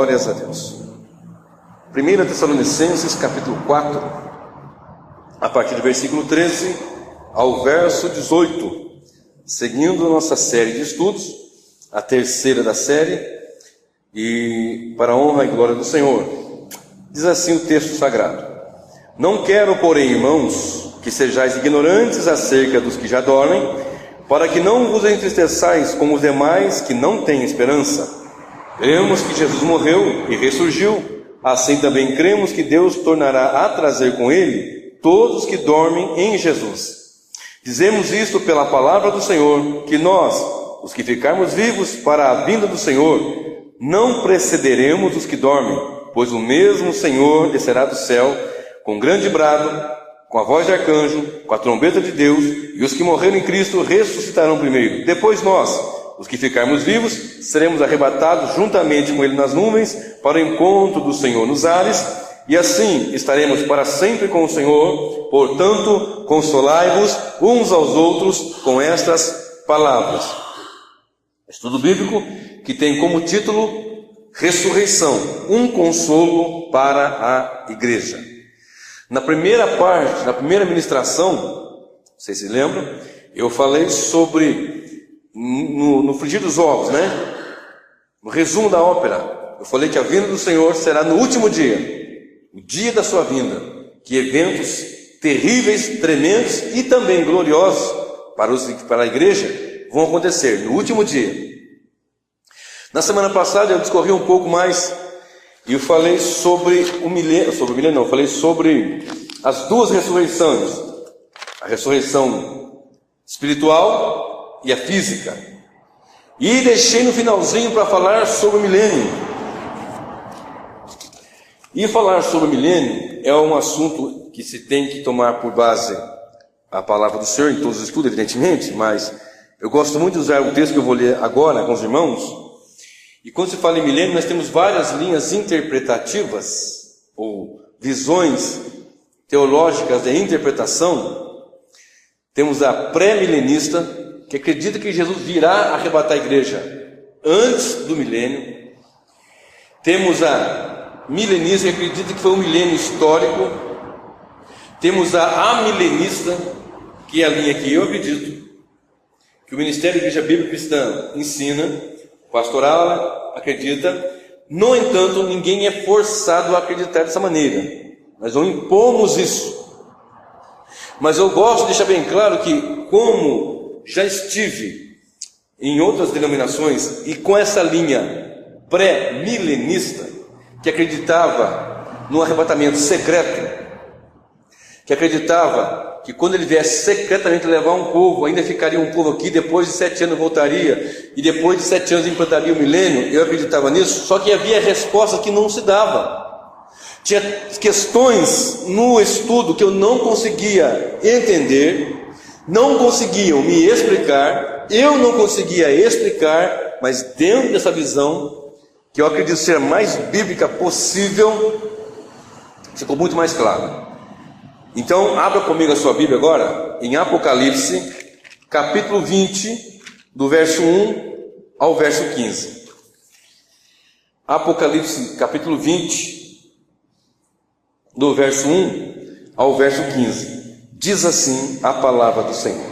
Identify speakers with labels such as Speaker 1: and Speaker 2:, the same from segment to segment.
Speaker 1: Glórias a Deus. 1 Tessalonicenses capítulo 4, a partir do versículo 13 ao verso 18, seguindo nossa série de estudos, a terceira da série, e para a honra e glória do Senhor. Diz assim o texto sagrado: Não quero, porém, irmãos, que sejais ignorantes acerca dos que já dormem, para que não vos entristeçais como os demais que não têm esperança. Cremos que Jesus morreu e ressurgiu, assim também cremos que Deus tornará a trazer com Ele todos que dormem em Jesus. Dizemos isto pela palavra do Senhor, que nós, os que ficarmos vivos para a vinda do Senhor, não precederemos os que dormem, pois o mesmo Senhor descerá do céu com grande brado, com a voz de arcanjo, com a trombeta de Deus, e os que morreram em Cristo ressuscitarão primeiro. Depois nós, os que ficarmos vivos, seremos arrebatados juntamente com Ele nas nuvens, para o encontro do Senhor nos ares, e assim estaremos para sempre com o Senhor. Portanto, consolai-vos uns aos outros com estas palavras. Estudo bíblico que tem como título Ressurreição, um consolo para a igreja. Na primeira parte, na primeira ministração, vocês se lembram, eu falei sobre, no frigir dos ovos, né? No resumo da ópera, eu falei que a vinda do Senhor será no último dia, o dia da sua vinda, que eventos terríveis, tremendos e também gloriosos para a igreja vão acontecer no último dia. Na semana passada eu discorri um pouco mais e eu falei sobre falei sobre as duas ressurreições, a ressurreição espiritual e a física, e deixei no finalzinho para falar sobre o milênio. E falar sobre o milênio é um assunto que se tem que tomar por base a palavra do Senhor em todos os estudos, evidentemente, mas eu gosto muito de usar o texto que eu vou ler agora com os irmãos. E quando se fala em milênio, nós temos várias linhas interpretativas, ou visões teológicas de interpretação. Temos a pré-milenista, que acredita que Jesus virá arrebatar a igreja antes do milênio. Temos a milenista, que acredita que foi um milênio histórico. Temos a amilenista, que é a linha que eu acredito, que o Ministério da Igreja Bíblica Cristã ensina, pastoral acredita. No entanto, ninguém é forçado a acreditar dessa maneira. Nós não impomos isso. Mas eu gosto de deixar bem claro que, como já estive em outras denominações, e com essa linha pré-milenista, que acreditava no arrebatamento secreto, que acreditava que quando ele viesse secretamente levar um povo, ainda ficaria um povo aqui, depois de 7 anos voltaria, e depois de 7 anos implantaria o milênio, eu acreditava nisso, só que havia respostas que não se dava. Tinha questões no estudo que eu não conseguia entender, não conseguiam me explicar, eu não conseguia explicar, mas dentro dessa visão, que eu acredito ser a mais bíblica possível, ficou muito mais claro. Então, abra comigo a sua Bíblia agora, em Apocalipse, capítulo 20, do verso 1 ao verso 15. Apocalipse, capítulo 20, do verso 1 ao verso 15. Diz assim a palavra do Senhor: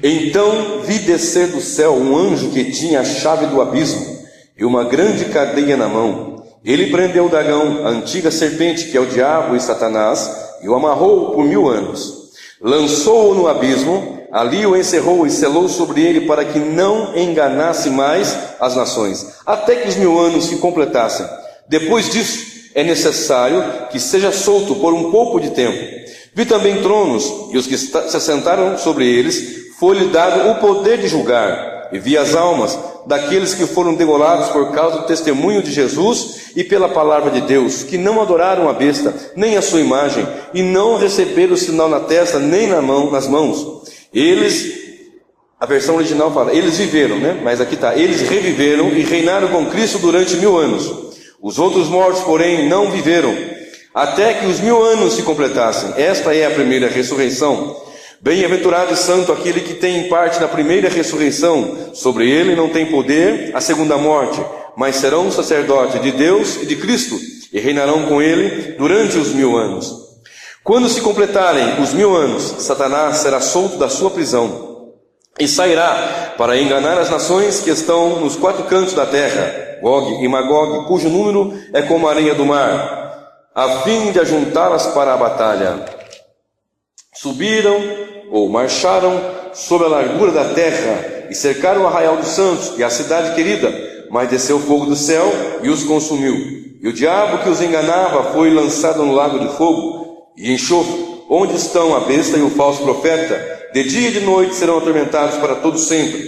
Speaker 1: Então vi descer do céu um anjo que tinha a chave do abismo e uma grande cadeia na mão. Ele prendeu o dragão, a antiga serpente, que é o diabo e Satanás, e o amarrou por 1000 anos. Lançou-o no abismo, ali o encerrou e selou sobre ele, para que não enganasse mais as nações, até que os 1000 anos se completassem. Depois disso, é necessário que seja solto por um pouco de tempo. Vi também tronos, e os que se sentaram sobre eles, foi-lhe dado o poder de julgar. E vi as almas daqueles que foram degolados por causa do testemunho de Jesus e pela palavra de Deus, que não adoraram a besta, nem a sua imagem, e não receberam o sinal na testa, nem nas mãos. Eles, a versão original fala, eles viveram, né? Mas aqui está, eles reviveram e reinaram com Cristo durante 1000 anos. Os outros mortos, porém, não viveram, até que os 1000 anos se completassem. Esta é a primeira ressurreição. Bem-aventurado e santo aquele que tem parte na primeira ressurreição. Sobre ele não tem poder a segunda morte, mas serão sacerdote de Deus e de Cristo, e reinarão com ele durante os 1000 anos. Quando se completarem os 1000 anos, Satanás será solto da sua prisão, e sairá para enganar as nações que estão nos 4 cantos da terra, Gog e Magog, cujo número é como a areia do mar, a fim de ajuntá-las para a batalha. Subiram ou marcharam sobre a largura da terra, e cercaram o arraial dos santos e a cidade querida, mas desceu fogo do céu e os consumiu. E o diabo que os enganava foi lançado no lago de fogo e enxofre, onde estão a besta e o falso profeta. De dia e de noite serão atormentados para todo sempre.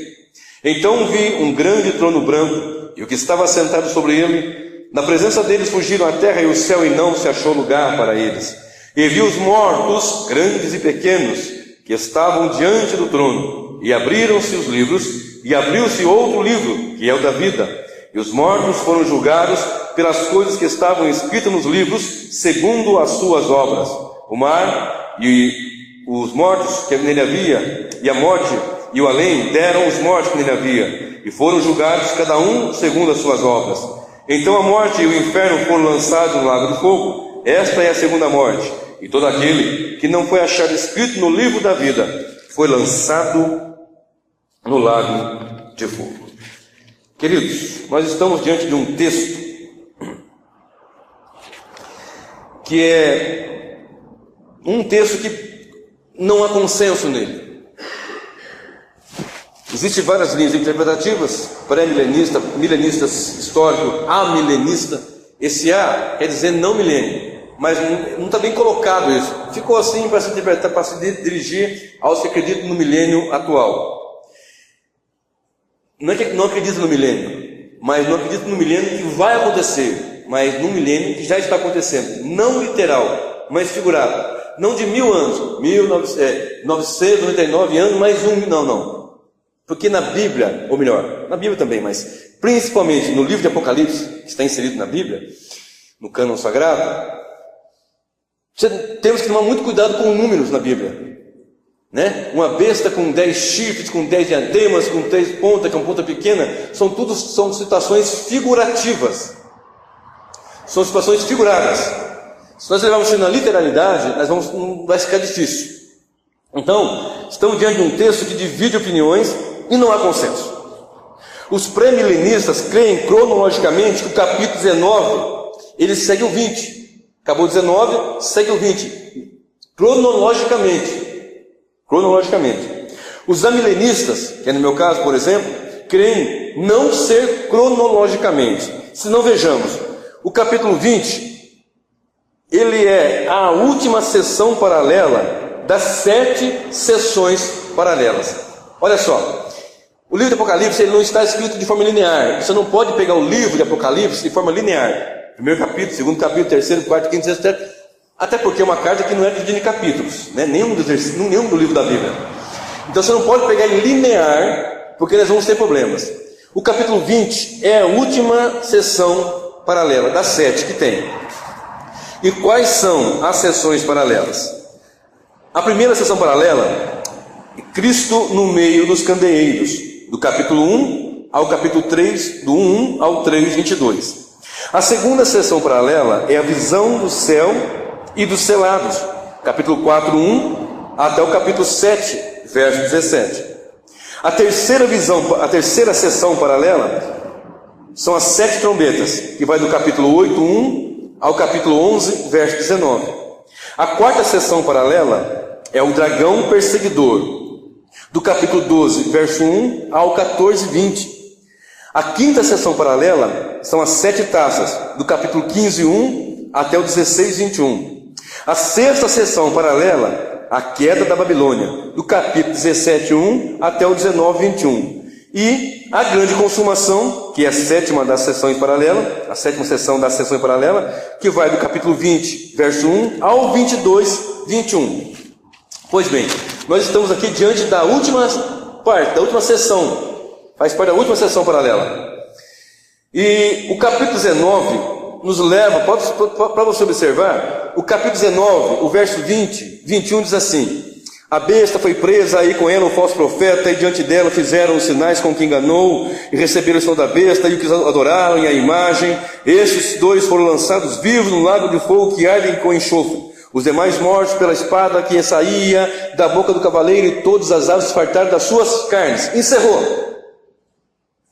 Speaker 1: Então vi um grande trono branco, e o que estava sentado sobre ele. Na presença deles fugiram a terra e o céu, e não se achou lugar para eles. E vi os mortos, grandes e pequenos, que estavam diante do trono, e abriram-se os livros, e abriu-se outro livro, que é o da vida. E os mortos foram julgados pelas coisas que estavam escritas nos livros, segundo as suas obras. O mar e os mortos que nele havia, e a morte e o além, deram os mortos que nele havia, e foram julgados cada um segundo as suas obras. Então a morte e o inferno foram lançados no lago de fogo. Esta é a segunda morte, e todo aquele que não foi achado escrito no livro da vida foi lançado no lago de fogo. Queridos, nós estamos diante de um texto que é um texto que não há consenso nele. Existem várias linhas interpretativas, pré-milenista, milenistas histórico, amilenista. Esse A quer dizer não milênio, mas não está bem colocado isso. Ficou assim para se interpretar, para se dirigir aos que acreditam no milênio atual. Não é que não acredita no milênio, mas não acredita no milênio que vai acontecer, mas no milênio que já está acontecendo. Não literal, mas figurado. Não de 1000 anos, 999 anos, mais um, não. Porque na Bíblia, ou melhor, na Bíblia também, mas principalmente no livro de Apocalipse, que está inserido na Bíblia, no cânon sagrado, temos que tomar muito cuidado com números na Bíblia, né? Uma besta com 10 chifres, com 10 diademas, com 3 pontas, com ponta pequena, são situações figurativas, são situações figuradas. Se nós levarmos isso na literalidade, vai ficar difícil. Então, estamos diante de um texto que divide opiniões e não há consenso. Os pré-milenistas creem cronologicamente que o capítulo 19, ele segue o 20. Acabou o 19, segue o 20. Cronologicamente. Os amilenistas, que é no meu caso, por exemplo, creem não ser cronologicamente. Se não vejamos, o capítulo 20... ele é a última sessão paralela das 7 sessões paralelas. Olha só, o livro de Apocalipse ele não está escrito de forma linear. Você não pode pegar o livro de Apocalipse de forma linear. Primeiro capítulo, segundo capítulo, terceiro, quarto, quinto, sexto, sétimo. Até porque é uma carta que não é dividida em capítulos, né? Nenhum do livro da Bíblia. Então você não pode pegar em linear, porque nós vamos ter problemas. O capítulo 20 é a última sessão paralela das 7 que tem. E quais são as sessões paralelas? A primeira sessão paralela é Cristo no meio dos candeeiros, do capítulo 1 ao capítulo 3, do 1 ao 3, 22. A segunda sessão paralela é a visão do céu e dos selados, capítulo 4, 1 até o capítulo 7, verso 17. A terceira sessão paralela são as 7 trombetas, que vai do capítulo 8, 1 ao capítulo 11, verso 19. A quarta sessão paralela é o dragão perseguidor, do capítulo 12, verso 1 ao 14, 20. A quinta sessão paralela são as 7 taças, do capítulo 15, 1 até o 16, 21. A sexta sessão paralela, a queda da Babilônia, do capítulo 17, 1 até o 19, 21. E a grande consumação, que é a sétima das sessões paralelas, a sétima sessão das sessões paralelas, que vai do capítulo 20, verso 1 ao 22, 21. Pois bem, nós estamos aqui diante da última parte, da última sessão, faz parte da última sessão paralela. E o capítulo 19 nos leva, para você observar, o capítulo 19, o verso 20, 21 diz assim: A besta foi presa, aí com ela o falso profeta, e diante dela fizeram os sinais com que enganou, e receberam o sinal da besta, e o que adoraram, e a imagem. Estes dois foram lançados vivos no lago de fogo que arde com enxofre. Os demais mortos pela espada que saía da boca do cavaleiro, e todas as aves fartaram das suas carnes. Encerrou.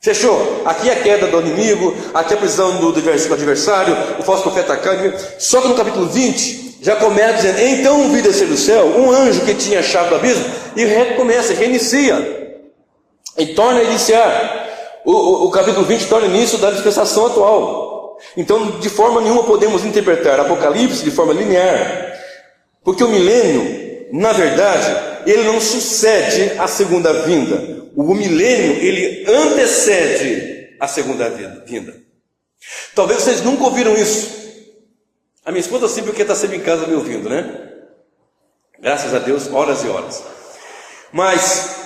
Speaker 1: Fechou. Aqui é a queda do inimigo, aqui é a prisão do adversário, o falso profeta cai. Só que no capítulo 20, já começa dizendo: então vi descer do céu um anjo que tinha a chave do abismo, e recomeça, reinicia, e torna a iniciar. O capítulo 20 torna início da dispensação atual. Então, de forma nenhuma podemos interpretar Apocalipse de forma linear, porque o milênio, na verdade, ele não sucede à segunda vinda. O milênio, ele antecede a segunda vinda. Talvez vocês nunca ouviram isso. A minha esposa sempre, porque está sempre em casa me ouvindo, né? Graças a Deus, horas e horas. Mas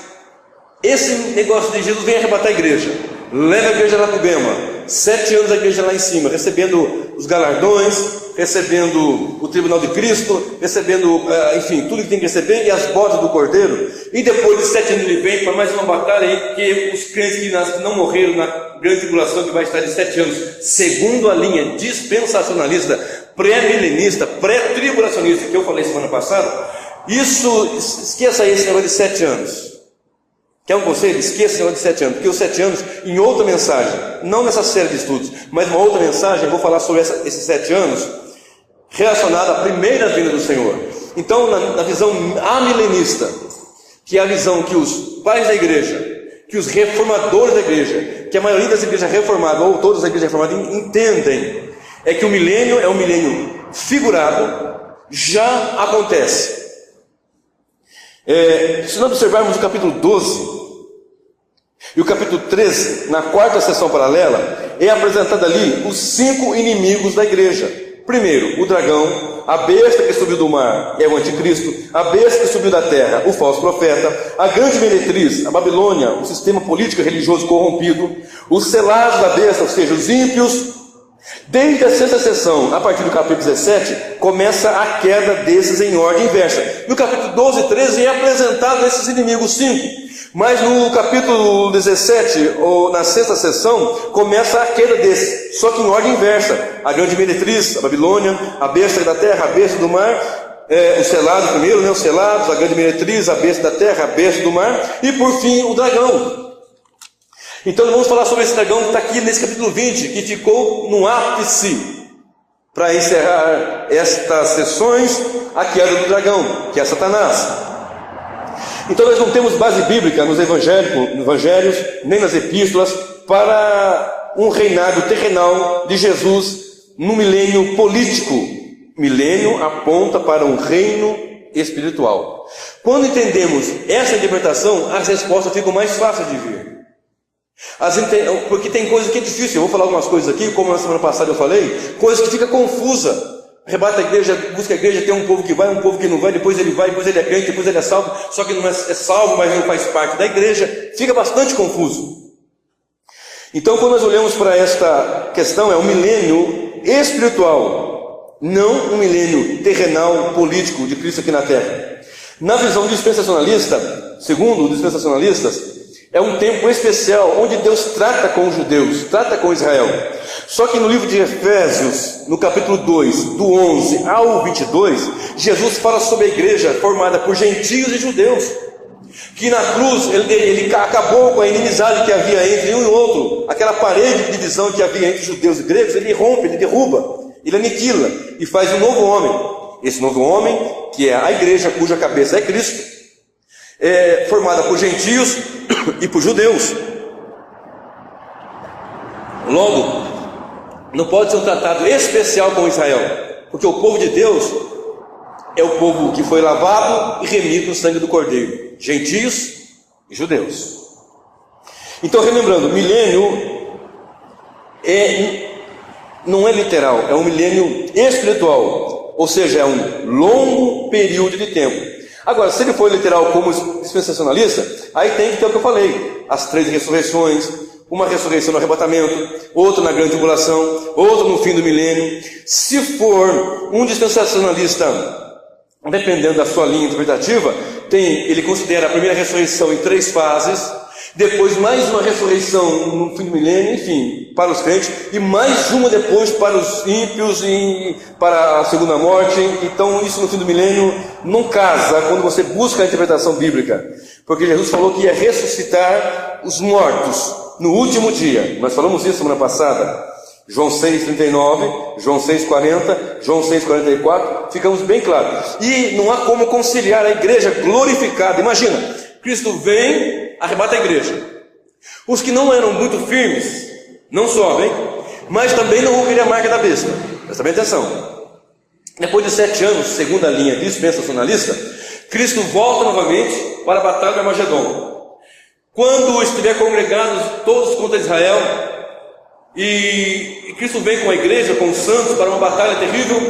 Speaker 1: esse negócio de Jesus vem arrebatar a igreja, leva a igreja lá para o Bema, 7 anos a igreja lá em cima, recebendo os galardões, recebendo o tribunal de Cristo, recebendo, enfim, tudo que tem que receber, e as bodas do Cordeiro. E depois de 7 anos ele vem para mais uma batalha aí, que os crentes que não morreram na grande tribulação, que vai estar de 7 anos, segundo a linha dispensacionalista, pré-milenista, pré-tribulacionista, que eu falei semana passada. Isso, esqueça esse negócio de 7 anos. Quer um conselho? Esqueça esse negócio de 7 anos, porque os 7 anos, em outra mensagem, não nessa série de estudos, mas uma outra mensagem, eu vou falar sobre esses 7 anos, relacionada à primeira vinda do Senhor. Então, na visão amilenista, que é a visão que os pais da igreja, que os reformadores da igreja, que a maioria das igrejas reformadas, ou todas as igrejas reformadas, entendem, é que o milênio é um milênio figurado, já acontece. Se nós observarmos o capítulo 12 e o capítulo 13, na quarta sessão paralela, é apresentado ali os 5 inimigos da igreja. Primeiro, o dragão, a besta que subiu do mar é o anticristo, a besta que subiu da terra, o falso profeta, a grande meretriz, a Babilônia, o sistema político e religioso corrompido, os selados da besta, ou seja, os ímpios. Desde a sexta sessão, a partir do capítulo 17, começa a queda desses em ordem inversa. No capítulo 12 e 13 é apresentado esses inimigos 5. Mas no capítulo 17, ou na sexta sessão, começa a queda desses, só que em ordem inversa. A grande meretriz, a Babilônia, a besta da terra, a besta do mar, os selados primeiro, os selados, a grande meretriz, a besta da terra, a besta do mar, e por fim o dragão. Então nós vamos falar sobre esse dragão que está aqui nesse capítulo 20, que ficou no ápice, para encerrar estas sessões, a queda do dragão, que é Satanás. Então nós não temos base bíblica nos evangelhos, nem nas epístolas, para um reinado terrenal de Jesus no milênio político. Milênio aponta para um reino espiritual. Quando entendemos essa interpretação, as respostas ficam mais fáceis de vir. Porque tem coisas que é difícil. Eu vou falar algumas coisas aqui, como na semana passada eu falei, coisas que fica confusa. Arrebata a igreja, busca a igreja, tem um povo que vai, um povo que não vai, depois ele vai, depois ele é crente, depois ele é salvo, só que não é salvo, mas não faz parte da igreja. Fica bastante confuso. Então, quando nós olhamos para esta questão, é um milênio espiritual, não um milênio terrenal, político de Cristo aqui na terra. Na visão dispensacionalista, segundo os dispensacionalistas, é um tempo especial onde Deus trata com os judeus, trata com Israel. Só que no livro de Efésios, no capítulo 2, do 11 ao 22, Jesus fala sobre a igreja formada por gentios e judeus, que na cruz ele acabou com a inimizade que havia entre um e outro, aquela parede de divisão que havia entre judeus e gregos. Ele rompe, ele derruba, ele aniquila e faz um novo homem. Esse novo homem, que é a igreja cuja cabeça é Cristo, é formada por gentios e por judeus. Logo, não pode ser um tratado especial com Israel, porque o povo de Deus é o povo que foi lavado e remido no sangue do Cordeiro, gentios e judeus. Então, relembrando, milênio não é literal, é um milênio espiritual, ou seja, é um longo período de tempo. Agora, se ele for literal como dispensacionalista, aí tem que ter o que eu falei, as 3 ressurreições, uma ressurreição no arrebatamento, outra na grande tribulação, outra no fim do milênio. Se for um dispensacionalista dependendo da sua linha interpretativa, ele considera a primeira ressurreição em 3 fases, depois mais uma ressurreição no fim do milênio, enfim, para os crentes, e mais uma depois para os ímpios e para a segunda morte. Então isso no fim do milênio não casa quando você busca a interpretação bíblica, porque Jesus falou que ia ressuscitar os mortos no último dia. Nós falamos isso semana passada. João 6,39, João 6,40, João 6,44, ficamos bem claros. E não há como conciliar a igreja glorificada. Imagina, Cristo vem, arrebata a igreja. Os que não eram muito firmes não sobem, mas também não vão querer a marca da besta. Presta bem atenção. Depois de 7 anos, segundo a linha dispensacionalista, Cristo volta novamente para a batalha de Armagedon. Quando estiver congregados todos contra Israel, e Cristo vem com a igreja, com os santos, para uma batalha terrível,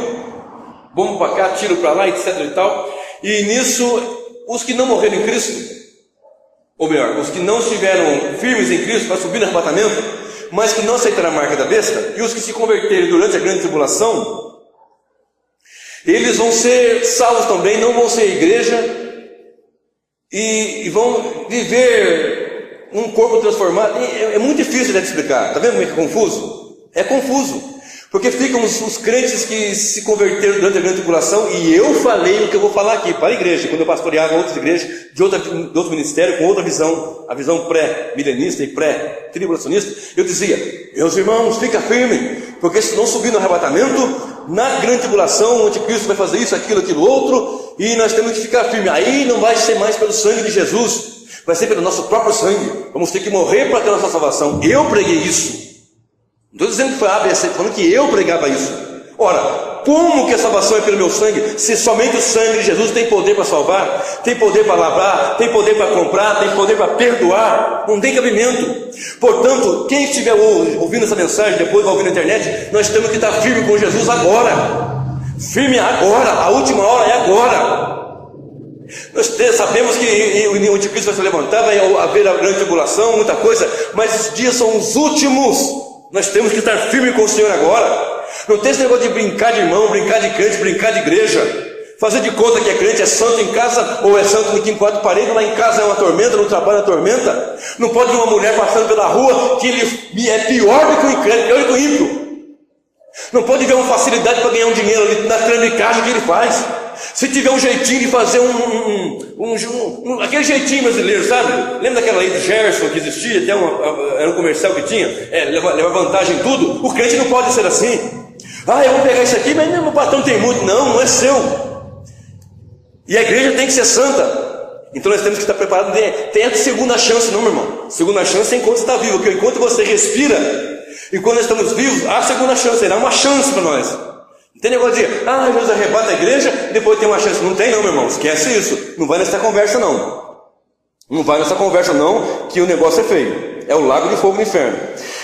Speaker 1: bomba para cá, tiro para lá, etc e tal. E nisso, os que não morreram em Cristo, ou melhor, os que não estiveram firmes em Cristo para subir no arrebatamento, mas que não aceitaram a marca da besta, e os que se converterem durante a grande tribulação, eles vão ser salvos também, não vão ser a igreja, e vão viver um corpo transformado. É muito difícil de explicar. Está vendo como é que é confuso? É confuso, porque ficam os crentes que se converteram durante a grande tribulação, e eu falei o que eu vou falar aqui para a igreja, quando eu pastoreava outras igrejas de outro ministério, com outra visão, a visão pré-milenista e pré-tribulacionista. Eu dizia: meus irmãos, fica firme, porque se não subir no arrebatamento, na grande tribulação, o anticristo vai fazer isso, aquilo, outro, e nós temos que ficar firme. Aí não vai ser mais pelo sangue de Jesus, vai ser pelo nosso próprio sangue. Vamos ter que morrer para ter a nossa salvação. Eu preguei isso. Não estou dizendo que foi a ABC, estou falando que eu pregava isso. Ora, como que a salvação é pelo meu sangue, se somente o sangue de Jesus tem poder para salvar, tem poder para lavar, tem poder para comprar, tem poder para perdoar? Não tem cabimento. Portanto, quem estiver ouvindo essa mensagem, depois vai ouvir na internet, nós temos que estar firme com Jesus agora. Firme agora, a última hora é agora. Nós sabemos que o anticristo vai se levantar, vai haver a grande tribulação, muita coisa, mas os dias são os últimos. Nós temos que estar firme com o Senhor agora. Não tem esse negócio de brincar de irmão, brincar de crente, brincar de igreja, fazer de conta que é crente, é santo em casa, ou é santo aqui em 4 paredes, lá em casa é uma tormenta, no trabalho é uma tormenta. Não pode ver uma mulher passando pela rua que ele é pior do que o incrédulo, pior do que o ímpio. Não pode ver uma facilidade para ganhar um dinheiro ali na trambicagem que ele faz. Se tiver um jeitinho de fazer aquele jeitinho brasileiro, sabe? Lembra daquela lei do Gerson que existia? Era um comercial que tinha, levar vantagem em tudo. O crente não pode ser assim. Eu vou pegar isso aqui, mas meu patrão tem muito. Não é seu. E a igreja tem que ser santa. Então nós temos que estar preparados. Tem a segunda chance, não, meu irmão. Segunda chance é enquanto você está vivo, porque enquanto você respira, e quando nós estamos vivos, há a segunda chance, será uma chance para nós. Não tem negócio de dizer, Jesus arrebata a igreja, depois tem uma chance. Não tem não, meu irmão, esquece isso. Não vai nessa conversa não. Não vai nessa conversa não, que o negócio é feio. É o lago de fogo do inferno.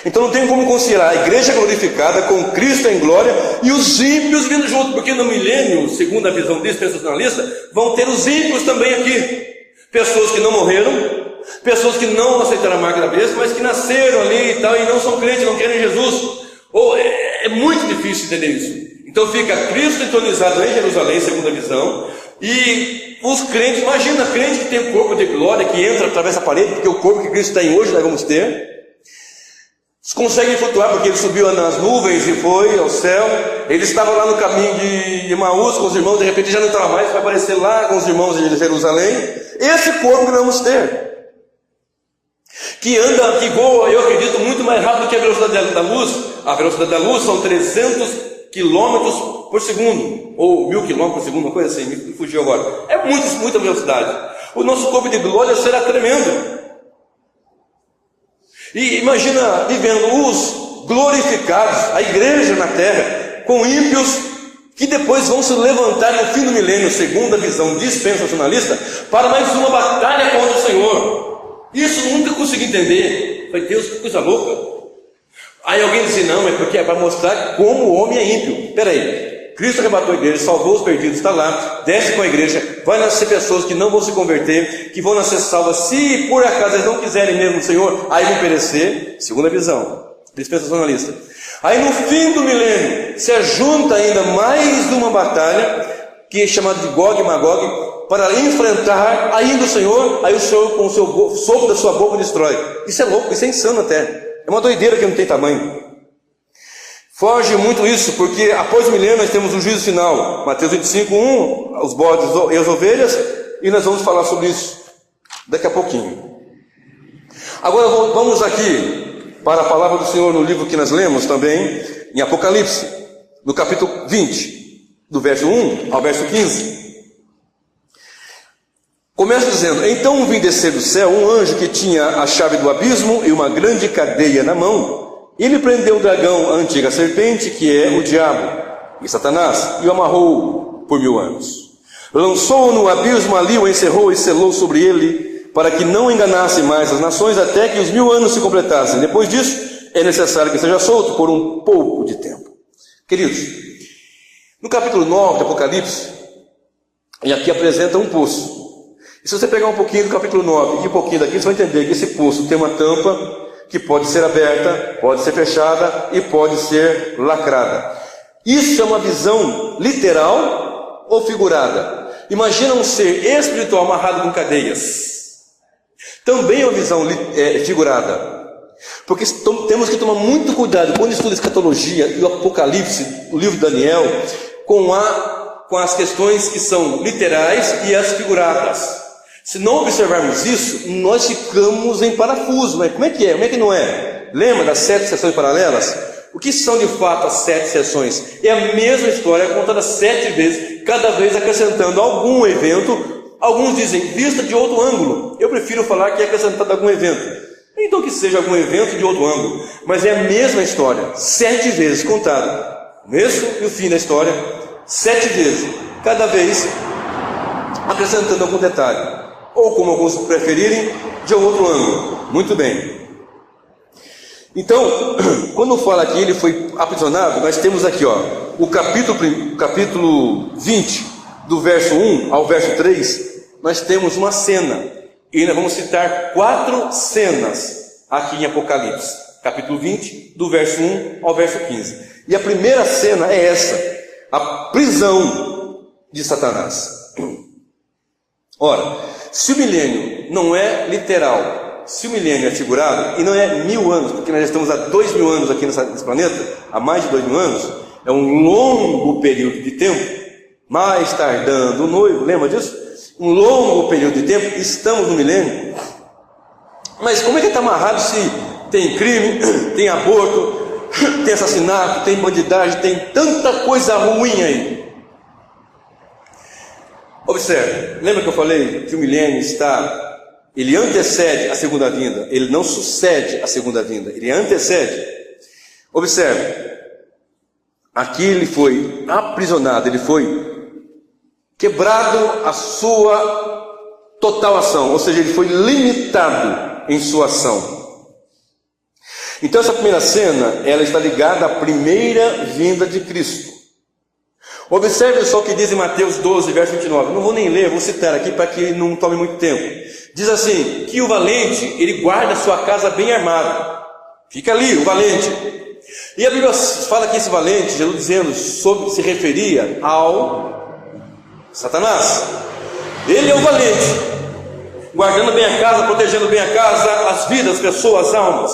Speaker 1: Então não tem como considerar a igreja glorificada com Cristo em glória e os ímpios vindo junto, porque no milênio, segundo a visão dispensacionalista, vão ter os ímpios também aqui. Pessoas que não morreram, pessoas que não aceitaram a marca da besta, mas que nasceram ali e tal, e não são crentes, não querem Jesus. É muito difícil entender isso. Então fica Cristo entronizado em Jerusalém, segundo a visão, e os crentes, imagina crente que tem um corpo de glória, que entra através da parede, porque o corpo que Cristo tem hoje nós vamos ter. Eles conseguem flutuar porque ele subiu nas nuvens e foi ao céu. Ele estava lá no caminho de Emaús com os irmãos, de repente já não estava mais, vai aparecer lá com os irmãos de Jerusalém. Esse corpo que nós vamos ter, que anda, que voa, eu acredito, muito mais rápido que a velocidade da luz. A velocidade da luz são 300 quilômetros por segundo, ou 1000 quilômetros por segundo, uma coisa assim, me fugiu agora. É muita velocidade. O nosso corpo de glória será tremendo. E imagina vivendo os glorificados, a igreja na terra, com ímpios que depois vão se levantar no fim do milênio, segundo a visão dispensacionalista, para mais uma batalha contra o Senhor. Isso eu nunca consegui entender. Falei, Deus, que coisa louca. Aí alguém disse, não, é porque é para mostrar como o homem é ímpio. Peraí, Cristo arrebatou a igreja, salvou os perdidos, está lá, desce com a igreja, vai nascer pessoas que não vão se converter, que vão nascer salvas, se por acaso eles não quiserem mesmo o Senhor, aí vão perecer, segundo a visão dispensacionalista. Aí no fim do milênio, se ajunta ainda mais uma batalha, que é chamado de Gog e Magog, para enfrentar ainda o Senhor. Aí o Senhor, com o seu sopro da sua boca, destrói. Isso é louco, isso é insano até. É uma doideira que não tem tamanho. Foge muito isso, porque após o milênio nós temos um juízo final. Mateus 25:1, os bodes e as ovelhas, e nós vamos falar sobre isso daqui a pouquinho. Agora vamos aqui para a palavra do Senhor no livro que nós lemos também, em Apocalipse, no capítulo 20, do verso 1 ao verso 15. Começa dizendo: então vi descer do céu um anjo que tinha a chave do abismo e uma grande cadeia na mão. Ele prendeu o dragão, a antiga serpente, que é o diabo e Satanás, e o amarrou por 1000 anos. Lançou-o no abismo, ali o encerrou e selou sobre ele, para que não enganasse mais as nações, até que os 1000 anos se completassem. Depois disso, é necessário que seja solto por um pouco de tempo. Queridos, no capítulo 9 de Apocalipse, e aqui apresenta um poço. E se você pegar um pouquinho do capítulo 9 e um pouquinho daqui, você vai entender que esse poço tem uma tampa, que pode ser aberta, pode ser fechada e pode ser lacrada. Isso é uma visão literal ou figurada? Imagina um ser espiritual amarrado com cadeias. Também é uma visão figurada. Porque temos que tomar muito cuidado quando estuda escatologia e o Apocalipse, o livro de Daniel, com as questões que são literais e as figuradas. Se não observarmos isso, nós ficamos em parafuso, né? Como é que é? Como é que não é? Lembra das 7 sessões paralelas? O que são de fato as 7 sessões? É a mesma história contada 7 vezes, cada vez acrescentando algum evento. Alguns dizem vista de outro ângulo. Eu prefiro falar que é acrescentado algum evento. Então que seja algum evento de outro ângulo, mas é a mesma história, 7 vezes contada. O começo e o fim da história, 7 vezes, cada vez acrescentando algum detalhe. Ou, como alguns preferirem, de outro ângulo. Muito bem. Então, quando fala que ele foi aprisionado, nós temos aqui, o capítulo 20, do verso 1 ao verso 3, nós temos uma cena. E nós vamos citar 4 cenas aqui em Apocalipse. Capítulo 20, do verso 1 ao verso 15. E a primeira cena é essa: a prisão de Satanás. Ora, se o milênio não é literal, se o milênio é figurado, e não é 1000 anos, porque nós já estamos há 2000 anos aqui nesse planeta, há mais de 2000 anos, é um longo período de tempo, mais tardando o noivo, lembra disso? Um longo período de tempo, estamos no milênio. Mas como é que está amarrado se tem crime, tem aborto, tem assassinato, tem bandidagem, tem tanta coisa ruim aí? Observe, lembra que eu falei que o milênio ele antecede a segunda vinda, ele não sucede a segunda vinda, ele antecede. Observe, aqui ele foi aprisionado, ele foi quebrado a sua total ação, ou seja, ele foi limitado em sua ação. Então essa primeira cena, ela está ligada à primeira vinda de Cristo. Observe só o que diz em Mateus 12, verso 29. Não vou nem ler, vou citar aqui para que não tome muito tempo. Diz assim, que o valente, ele guarda a sua casa bem armada. Fica ali, o valente. E a Bíblia fala que esse valente, Jesus dizendo, se referia ao Satanás. Ele é o valente, guardando bem a casa, protegendo bem a casa, as vidas, as pessoas, as almas.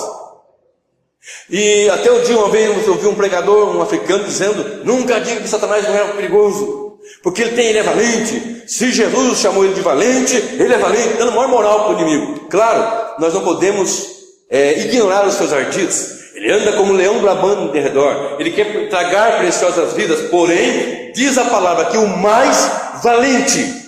Speaker 1: E até o dia, uma vez eu ouvi um pregador, um africano, dizendo: nunca diga que Satanás não é perigoso, porque ele é valente. Se Jesus chamou ele de valente, ele é valente, dando maior moral para o inimigo. Claro, nós não podemos ignorar os seus ardis. Ele anda como um leão bramando de redor, ele quer tragar preciosas vidas. Porém, diz a palavra que o mais valente,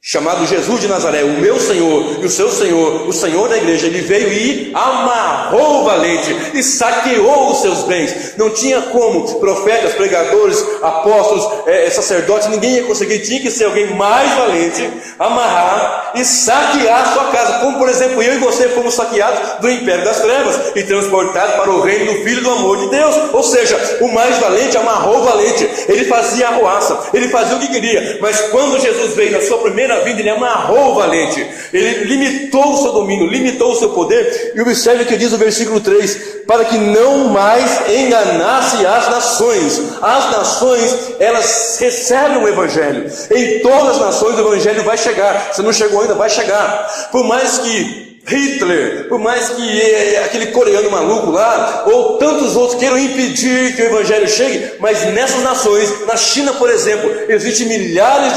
Speaker 1: chamado Jesus de Nazaré, o meu Senhor e o seu Senhor, o Senhor da igreja, ele veio e amarrou o valente e saqueou os seus bens. Não tinha como profetas, pregadores, apóstolos, sacerdotes, ninguém ia conseguir. Tinha que ser alguém mais valente, amarrar e saquear a sua casa, como por exemplo eu e você fomos saqueados do império das trevas e transportados para o reino do Filho do amor de Deus. Ou seja, o mais valente amarrou o valente. Ele fazia arruaça, ele fazia o que queria. Mas quando Jesus veio na sua primeira primeira vinda ele amarrou o valente, ele limitou o seu domínio, limitou o seu poder. E observe o que diz o versículo 3: para que não mais enganasse as nações. As nações, elas recebem o Evangelho. Em todas as nações o Evangelho vai chegar. Se não chegou ainda, vai chegar. Por mais que Hitler, por mais que aquele coreano maluco lá, ou tantos outros queiram impedir que o Evangelho chegue, mas nessas nações, na China por exemplo, existem milhares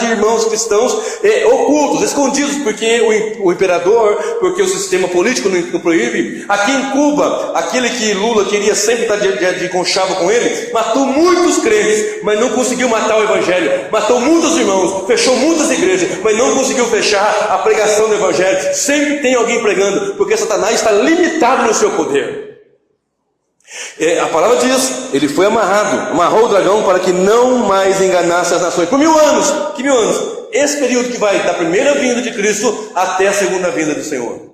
Speaker 1: de irmãos cristãos ocultos, escondidos, porque o imperador, porque o sistema político não proíbe. Aqui em Cuba, aquele que Lula queria sempre estar de conchavo com ele, matou muitos crentes, mas não conseguiu matar o Evangelho, matou muitos irmãos, fechou muitas igrejas, mas não conseguiu fechar a pregação do Evangelho. Sempre tem alguém pregando, porque Satanás está limitado no seu poder. A palavra diz, ele foi amarrou o dragão para que não mais enganasse as nações, por 1000 anos. Que 1000 anos? Esse período que vai da primeira vinda de Cristo até a segunda vinda do Senhor,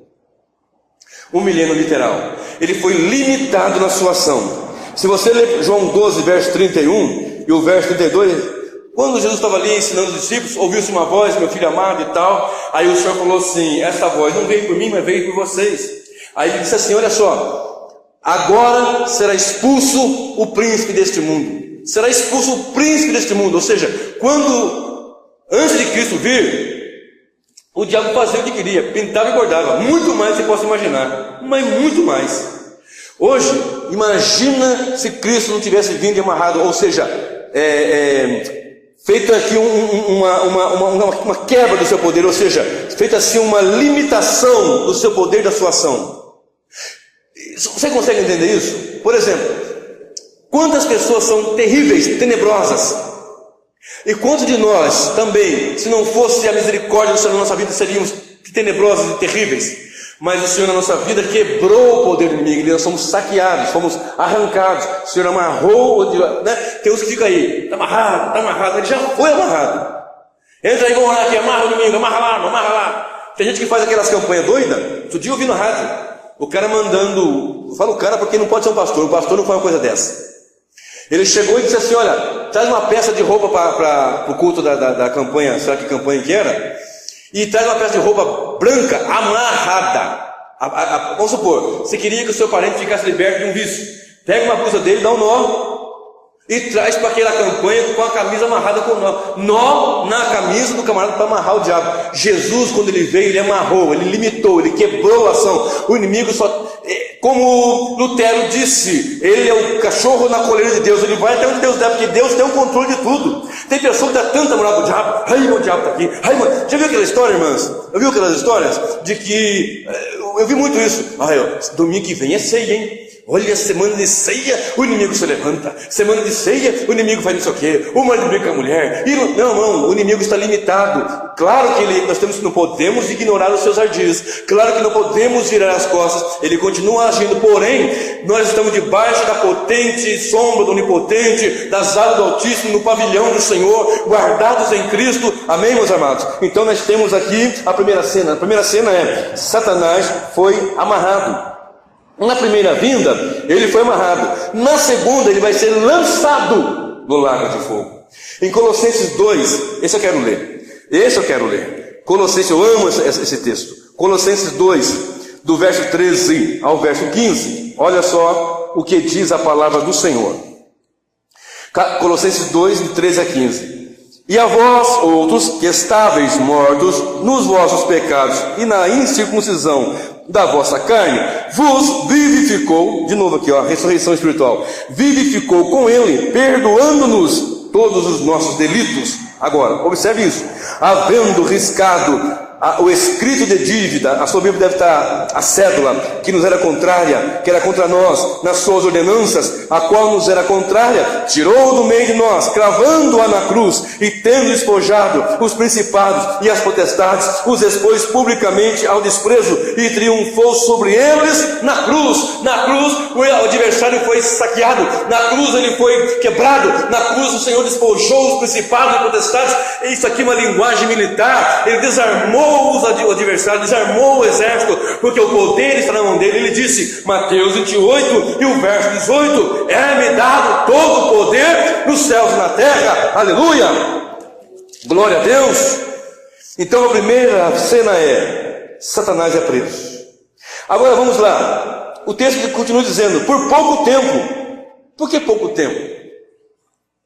Speaker 1: 1 milênio literal. Ele foi limitado na sua ação. Se você ler João 12, verso 31 e o verso 32, quando Jesus estava ali ensinando os discípulos, ouviu-se uma voz, meu filho amado e tal. Aí o Senhor falou assim, essa voz não veio por mim, mas veio por vocês. Aí ele disse assim, olha só, agora será expulso o príncipe deste mundo. Será expulso o príncipe deste mundo. Ou seja, antes de Cristo vir, o diabo fazia o que queria, pintava e bordava, muito mais do que você possa imaginar, mas muito mais. Hoje, imagina se Cristo não tivesse vindo e amarrado, ou seja, feito aqui uma quebra do seu poder, ou seja, feita assim uma limitação do seu poder, da sua ação. Você consegue entender isso? Por exemplo, quantas pessoas são terríveis, tenebrosas, e quantos de nós também, se não fosse a misericórdia do Senhor na nossa vida, seríamos tenebrosos e terríveis? Mas o Senhor na nossa vida quebrou o poder do inimigo, nós somos saqueados, fomos arrancados. O Senhor amarrou, né? Tem uns que ficam aí, está amarrado, ele já foi amarrado. Entra aí, vamos orar aqui, amarra o inimigo, amarra lá. Tem gente que faz aquelas campanhas doidas. Outro dia eu vi na rádio, o cara mandando, eu falo o cara porque não pode ser um pastor, o pastor não faz uma coisa dessa. Ele chegou e disse assim, olha, traz uma peça de roupa para o culto da campanha, será que campanha que era? E traz uma peça de roupa branca, amarrada. Vamos supor, você queria que o seu parente ficasse liberto de um vício. Pega uma blusa dele, dá um nó e traz para aquela campanha com a camisa amarrada com nó na camisa do camarada para amarrar o diabo. Jesus, quando ele veio, ele amarrou, ele limitou, ele quebrou a ação. O inimigo só, como Lutero disse, ele é o cachorro na coleira de Deus, ele vai até onde Deus der, porque Deus tem o controle de tudo. Tem pessoa que dá tanta moral pro diabo, ai meu diabo está aqui, ai mano. Já viu aquela história, irmãs? Já viu aquelas histórias de que, eu vi muito isso, domingo que vem é ceia, hein? Olha, semana de ceia, o inimigo se levanta. Semana de ceia, o inimigo faz não sei o quê. O marido briga com a mulher. Não, o inimigo está limitado. Claro que não podemos ignorar os seus ardis. Claro que não podemos virar as costas. Ele continua agindo, porém, nós estamos debaixo da potente sombra do Onipotente, das asas do Altíssimo, no pavilhão do Senhor, guardados em Cristo. Amém, meus amados? Então nós temos aqui a primeira cena. A primeira cena é, Satanás foi amarrado. Na primeira vinda, ele foi amarrado. Na segunda, ele vai ser lançado no lago de fogo. Em Colossenses 2, esse eu quero ler. Colossenses, eu amo esse texto. Colossenses 2, do verso 13 ao verso 15. Olha só o que diz a palavra do Senhor. Colossenses 2, de 13 a 15. E a vós, outros, que estáveis mortos nos vossos pecados e na incircuncisão da vossa carne, vos vivificou, de novo aqui, ressurreição espiritual, vivificou com ele, perdoando-nos todos os nossos delitos. Agora, observe isso, havendo riscado o escrito de dívida, a sua Bíblia deve estar a cédula, que nos era contrária, que era contra nós, nas suas ordenanças, a qual nos era contrária, tirou do meio de nós, cravando-a na cruz, e tendo despojado os principados e as potestades, os expôs publicamente ao desprezo, e triunfou sobre eles na cruz. Na cruz o adversário foi saqueado, na cruz ele foi quebrado, na cruz o Senhor despojou os principados e potestades. Isso aqui é uma linguagem militar. Ele desarmou o adversário, desarmou o exército, porque o poder está na mão dele. Ele disse, Mateus 28 e o verso 18, é-me dado todo o poder nos céus e na terra. Aleluia, glória a Deus. Então a primeira cena é: Satanás é preso. Agora vamos lá, o texto continua dizendo: por pouco tempo. Por que pouco tempo?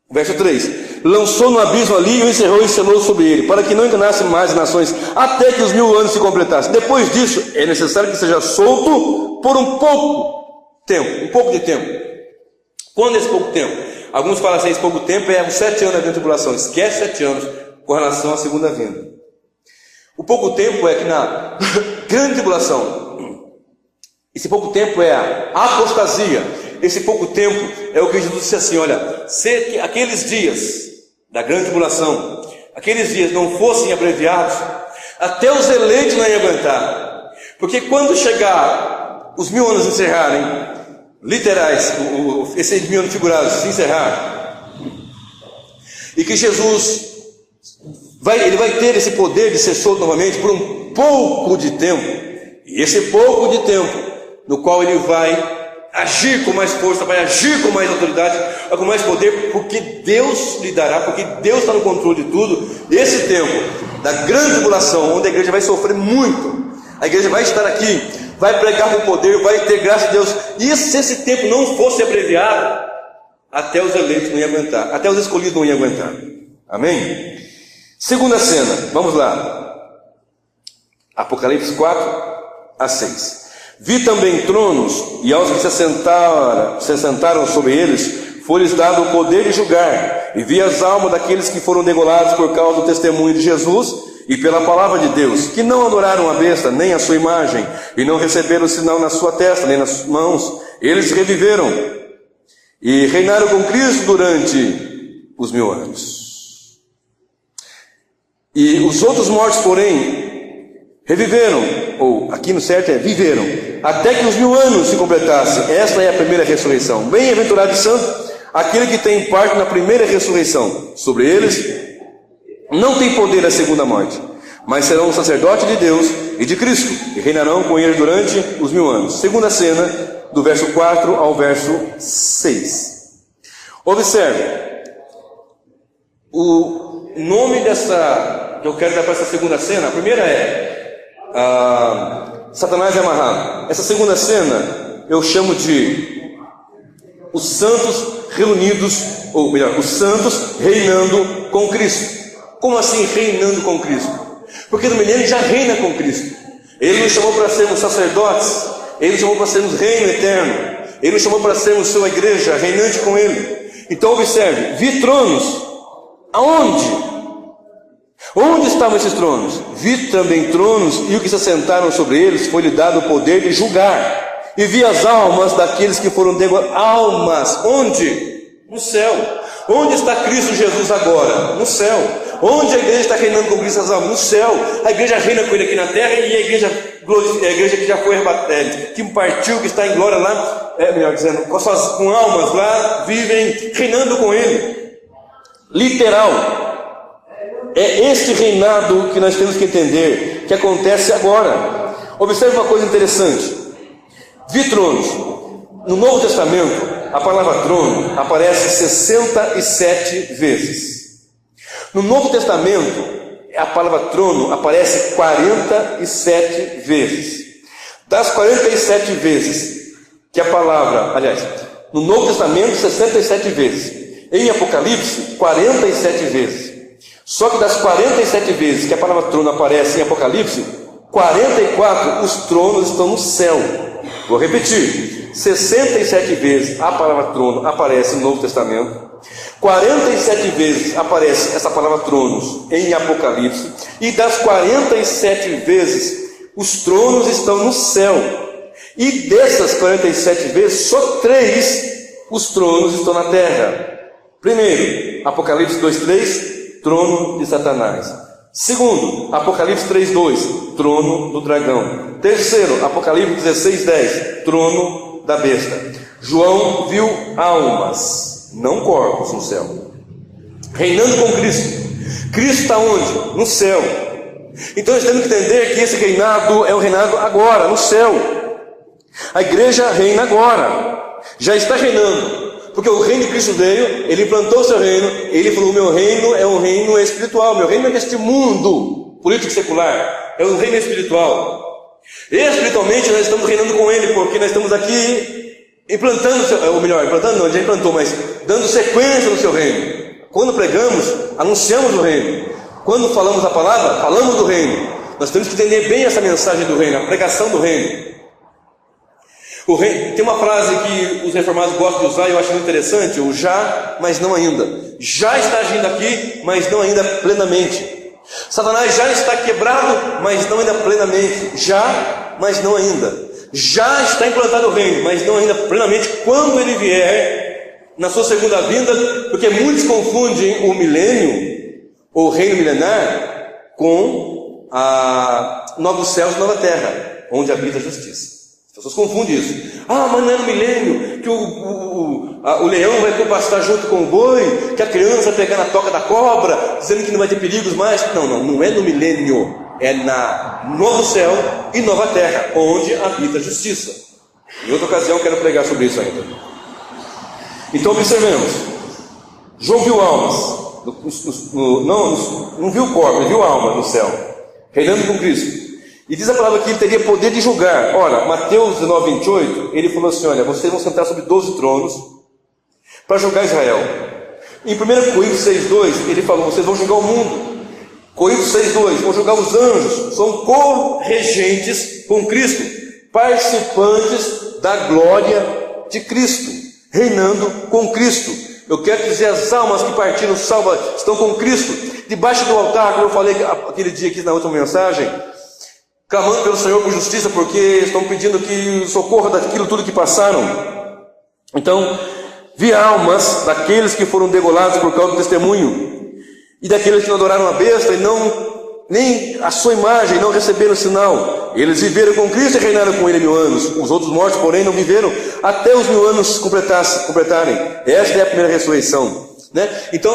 Speaker 1: Verso 3: lançou no abismo ali e o encerrou e selou sobre ele, para que não enganasse mais as nações, até que os 1000 anos se completassem. Depois disso, é necessário que seja solto por um pouco tempo, um pouco de tempo. Quando é esse pouco tempo? Alguns falam assim: esse pouco tempo é os 7 anos da grande tribulação. Esquece 7 anos com relação à segunda vinda. O pouco tempo é que na grande tribulação, esse pouco tempo é a apostasia. Esse pouco tempo é o que Jesus disse assim: olha, se aqueles dias da grande tribulação, aqueles dias não fossem abreviados, até os eleitos não iam aguentar. Porque quando chegar os 1000 anos encerrarem, literais, esses 1000 anos figurados se encerrar, e que Jesus ele vai ter esse poder de ser solto novamente por um pouco de tempo, e esse pouco de tempo no qual ele vai agir com mais força, vai agir com mais autoridade, com mais poder, porque Deus lhe dará, porque Deus está no controle de tudo. Esse tempo da grande tribulação, onde a igreja vai sofrer muito, a igreja vai estar aqui, vai pregar com poder, vai ter graça de Deus. E se esse tempo não fosse abreviado, até os eleitos não iam aguentar, até os escolhidos não iam aguentar. Amém? Segunda cena, vamos lá. Apocalipse 4-6. Vi também tronos, e aos que se assentaram sobre eles, foi-lhes dado o poder de julgar. E vi as almas daqueles que foram degolados por causa do testemunho de Jesus e pela palavra de Deus, que não adoraram a besta, nem a sua imagem, e não receberam o sinal na sua testa, nem nas mãos. Eles reviveram e reinaram com Cristo durante os 1000 anos. E os outros mortos, porém, reviveram, ou aqui no certo é viveram, até que os 1000 anos se completassem. Esta é a primeira ressurreição. Bem-aventurado e santo aquele que tem parte na primeira ressurreição. Sobre eles não tem poder a segunda morte, mas serão um sacerdote de Deus e de Cristo, e reinarão com ele durante os 1000 anos. Segunda cena, do verso 4 ao verso 6. Observe, o nome que eu quero dar para essa segunda cena. A primeira é Satanás é amarrado. Essa segunda cena eu chamo de os santos reunidos, ou melhor, os santos reinando com Cristo. Como assim reinando com Cristo? Porque no milênio já reina com Cristo. Ele nos chamou para sermos sacerdotes, ele nos chamou para sermos reino eterno, ele nos chamou para sermos sua igreja reinante com ele. Então observe, vi tronos. Aonde? Onde estavam esses tronos? Vi também tronos, e o que se assentaram sobre eles foi-lhe dado o poder de julgar. E vi as almas daqueles que foram degolados. Almas, onde? No céu. Onde está Cristo Jesus agora? No céu. Onde a igreja está reinando com Cristo as almas? No céu. A igreja reina com ele aqui na terra, e a igreja que já foi arrebatada, que partiu, que está em glória lá, melhor dizendo, com almas lá, vivem reinando com ele. Literal. É este reinado que nós temos que entender, que acontece agora. Observe uma coisa interessante. Vi tronos. No Novo Testamento, a palavra trono aparece 67 vezes. No Novo Testamento, a palavra trono aparece 47 vezes. Das 47 vezes que a palavra, aliás, no Novo Testamento, 67 vezes. Em Apocalipse, 47 vezes. Só que das 47 vezes que a palavra trono aparece em Apocalipse, 44 os tronos estão no céu. Vou repetir: 67 vezes a palavra trono aparece no Novo Testamento, 47 vezes aparece essa palavra tronos em Apocalipse, e das 47 vezes os tronos estão no céu. E dessas 47 vezes, só 3 os tronos estão na terra. Primeiro, Apocalipse 2:3, trono de Satanás. Segundo, Apocalipse 3:2, trono do dragão. Terceiro, Apocalipse 16:10, trono da besta. João viu almas, não corpos, no céu, reinando com Cristo. Cristo está onde? No céu. Então nós temos que entender que esse reinado é um reinado agora, no céu. A igreja reina agora, já está reinando. Porque o reino de Cristo veio, ele implantou o seu reino, ele falou: meu reino é um reino espiritual, meu reino é deste mundo. político secular, é um reino espiritual. Espiritualmente nós estamos reinando com Ele, porque nós estamos aqui implantando, ou melhor, implantando não, ele já implantou, mas dando sequência no seu reino. Quando pregamos, anunciamos o reino. Quando falamos a palavra, falamos do reino. Nós temos que entender bem essa mensagem do reino, a pregação do reino. O reino tem uma frase que os reformados gostam de usar e eu acho muito interessante: o já, mas não ainda. Já está agindo aqui, mas não ainda plenamente. Satanás já está quebrado, mas não ainda plenamente. Já, mas não ainda. Já está implantado o reino, mas não ainda plenamente quando ele vier na sua segunda vinda, porque muitos confundem o milênio, ou o reino milenar, com a novos céus e nova terra, onde habita a justiça. As pessoas confundem isso. Mas não é no milênio que o leão vai pastar junto com o boi, que a criança vai pegar na toca da cobra, dizendo que não vai ter perigos mais. Não é no milênio. É na novo céu e nova terra, onde habita a justiça. Em outra ocasião eu quero pregar sobre isso ainda. Então observemos. João viu almas, não viu corpo, ele viu alma no céu, reinando com Cristo. E diz a palavra que ele teria poder de julgar. Ora, Mateus 19, 28, ele falou assim: olha, vocês vão sentar sobre 12 tronos para julgar Israel. Em 1 Coríntios 6,2, ele falou: vocês vão julgar o mundo. Coríntios 6,2, vão julgar os anjos. São co-regentes com Cristo, participantes da glória de Cristo, reinando com Cristo. Eu quero dizer, as almas que partiram salvas estão com Cristo, debaixo do altar, como eu falei aquele dia aqui na última mensagem, clamando pelo Senhor por justiça, porque estão pedindo que socorra daquilo tudo que passaram. Então, vi almas daqueles que foram degolados por causa do testemunho, e daqueles que não adoraram a besta, e nem a sua imagem, não receberam sinal. Eles viveram com Cristo e reinaram com Ele 1000 anos. Os outros mortos, porém, não viveram até os 1000 anos completarem. Esta é a primeira ressurreição, né? Então,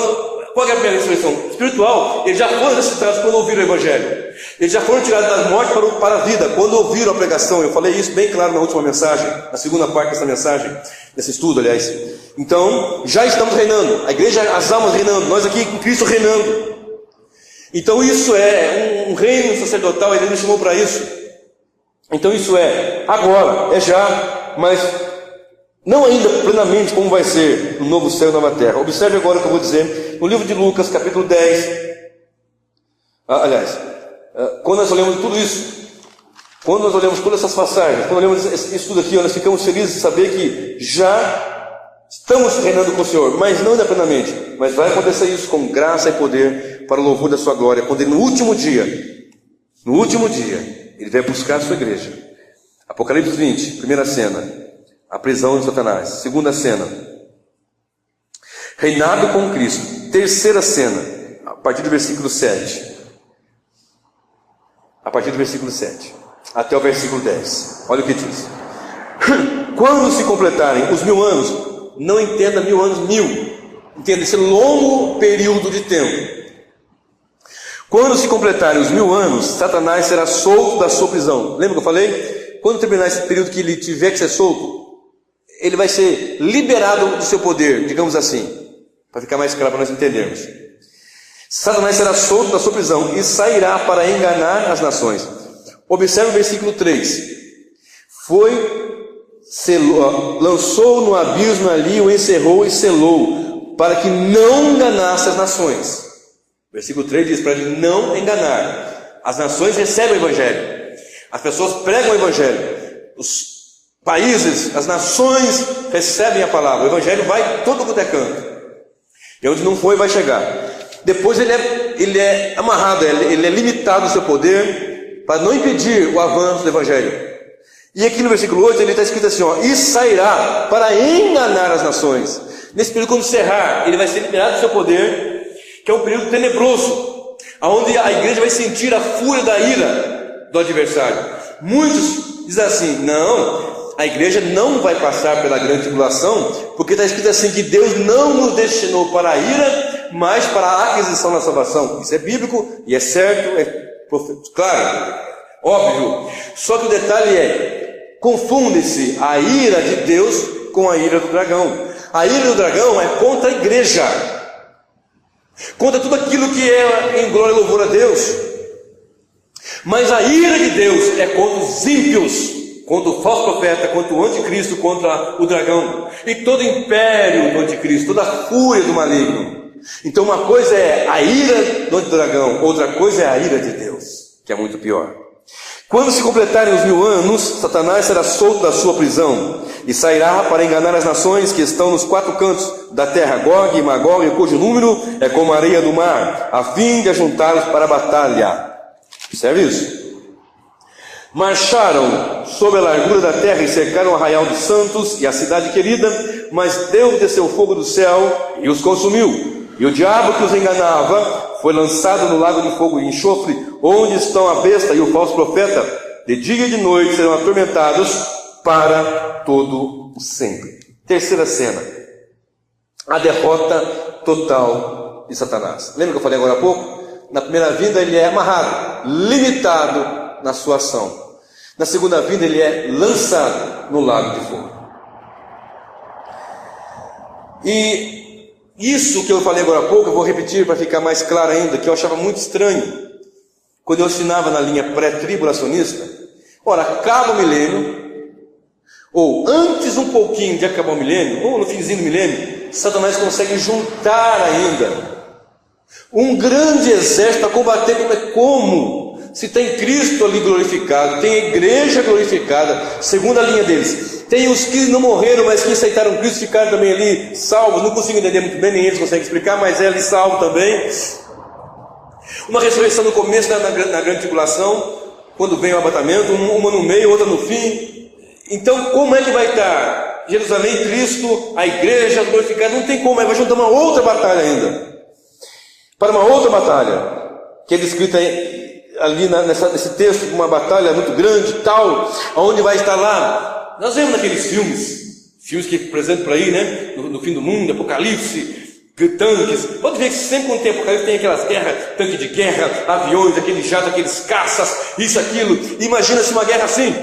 Speaker 1: qual é a primeira ressurreição? Espiritual. Eles já foram ressuscitados quando ouviram o Evangelho. Eles já foram tirados das mortes para a vida, quando ouviram a pregação. Eu falei isso bem claro na última mensagem, na segunda parte dessa mensagem, desse estudo, aliás. Então, já estamos reinando. A igreja, as almas reinando. Nós aqui com Cristo reinando. Então isso é um reino sacerdotal, Ele nos chamou para isso. Então isso é agora, é já, mas não ainda plenamente como vai ser no novo céu e nova terra. Observe agora o que eu vou dizer no livro de Lucas, capítulo 10. Aliás, quando nós olhamos tudo isso, quando nós olhamos todas essas passagens, quando olhamos isso tudo aqui, nós ficamos felizes de saber que já estamos reinando com o Senhor, mas não ainda plenamente. Mas vai acontecer isso com graça e poder para o louvor da sua glória, quando Ele no último dia, Ele vai buscar a sua igreja. Apocalipse 20, primeira cena, a prisão de Satanás. Segunda cena, reinado com Cristo. Terceira cena, a partir do versículo 7. A partir do versículo 7 até o versículo 10. Olha o que diz: quando se completarem os 1000 anos, não entenda 1000 anos, 1000. Entenda esse longo período de tempo. Quando se completarem os 1000 anos, Satanás será solto da sua prisão. Lembra que eu falei? Quando terminar esse período que ele tiver que ser solto, ele vai ser liberado do seu poder, digamos assim, para ficar mais claro para nós entendermos. Satanás será solto da sua prisão e sairá para enganar as nações. Observe o versículo 3. Lançou no abismo ali, o encerrou e selou, para que não enganasse as nações. Versículo 3 diz para ele não enganar. As nações recebem o Evangelho, as pessoas pregam o Evangelho, os países, as nações recebem a palavra. O Evangelho vai todo quanto é canto, e onde não foi vai chegar. Depois ele é amarrado, ele é limitado no seu poder, para não impedir o avanço do Evangelho. E aqui no versículo 8 ele está escrito assim, e sairá para enganar as nações. Nesse período, quando cerrar, ele vai ser liberado do seu poder, que é um período tenebroso, onde a igreja vai sentir a fúria da ira do adversário. Muitos dizem assim: não, a igreja não vai passar pela grande tribulação, porque está escrito assim, que Deus não nos destinou para a ira, mas para a aquisição da salvação. Isso é bíblico e é certo, claro, óbvio. Só que o detalhe confunde-se a ira de Deus com a ira do dragão. A ira do dragão é contra a igreja, contra tudo aquilo que é em glória e louvor a Deus. Mas a ira de Deus é contra os ímpios, contra o falso profeta, contra o anticristo, contra o dragão e todo o império do anticristo, toda a fúria do maligno. Então uma coisa é a ira do dragão, outra coisa é a ira de Deus, que é muito pior. Quando se completarem os 1000 anos, Satanás será solto da sua prisão e sairá para enganar as nações que estão nos 4 cantos da terra, Gog e Magog, cujo número é como a areia do mar, a fim de ajuntá-los para a batalha. Serve isso? Marcharam sobre a largura da terra e cercaram o arraial dos santos e a cidade querida, mas Deus desceu fogo do céu e os consumiu. E o diabo que os enganava foi lançado no lago de fogo e enxofre, onde estão a besta e o falso profeta. De dia e de noite serão atormentados para todo o sempre. Terceira cena: a derrota total de Satanás. Lembra que eu falei agora há pouco? Na primeira vinda ele é amarrado, limitado na sua ação. Na segunda vinda ele é lançado no lago de fogo. E isso que eu falei agora há pouco, eu vou repetir para ficar mais claro ainda, que eu achava muito estranho quando eu ensinava na linha pré-tribulacionista. Ora, acaba o milênio, ou antes um pouquinho de acabar o milênio, ou no finzinho do milênio, Satanás consegue juntar ainda um grande exército para combater. Como? Se tem Cristo ali glorificado, tem a igreja glorificada, segundo a linha deles. Tem os que não morreram, mas que aceitaram Cristo, ficaram também ali salvos. Não consigo entender muito bem, nem eles conseguem explicar, mas é ali salvo também. Uma ressurreição no começo na grande tribulação, quando vem o arrebatamento, uma no meio, outra no fim. Então como é que vai estar Jerusalém, Cristo, a igreja glorificada? Não tem como, vai juntar uma outra batalha ainda, para uma outra batalha, que é descrita ali nesse texto, uma batalha muito grande e tal, onde vai estar lá. Nós vemos naqueles filmes que apresentam por aí, né? No fim do mundo, Apocalipse, tanques. Pode ver que sempre quando tem Apocalipse tem aquelas guerras, tanque de guerra, aviões, aqueles jatos, aqueles caças, isso, aquilo. Imagina-se uma guerra assim: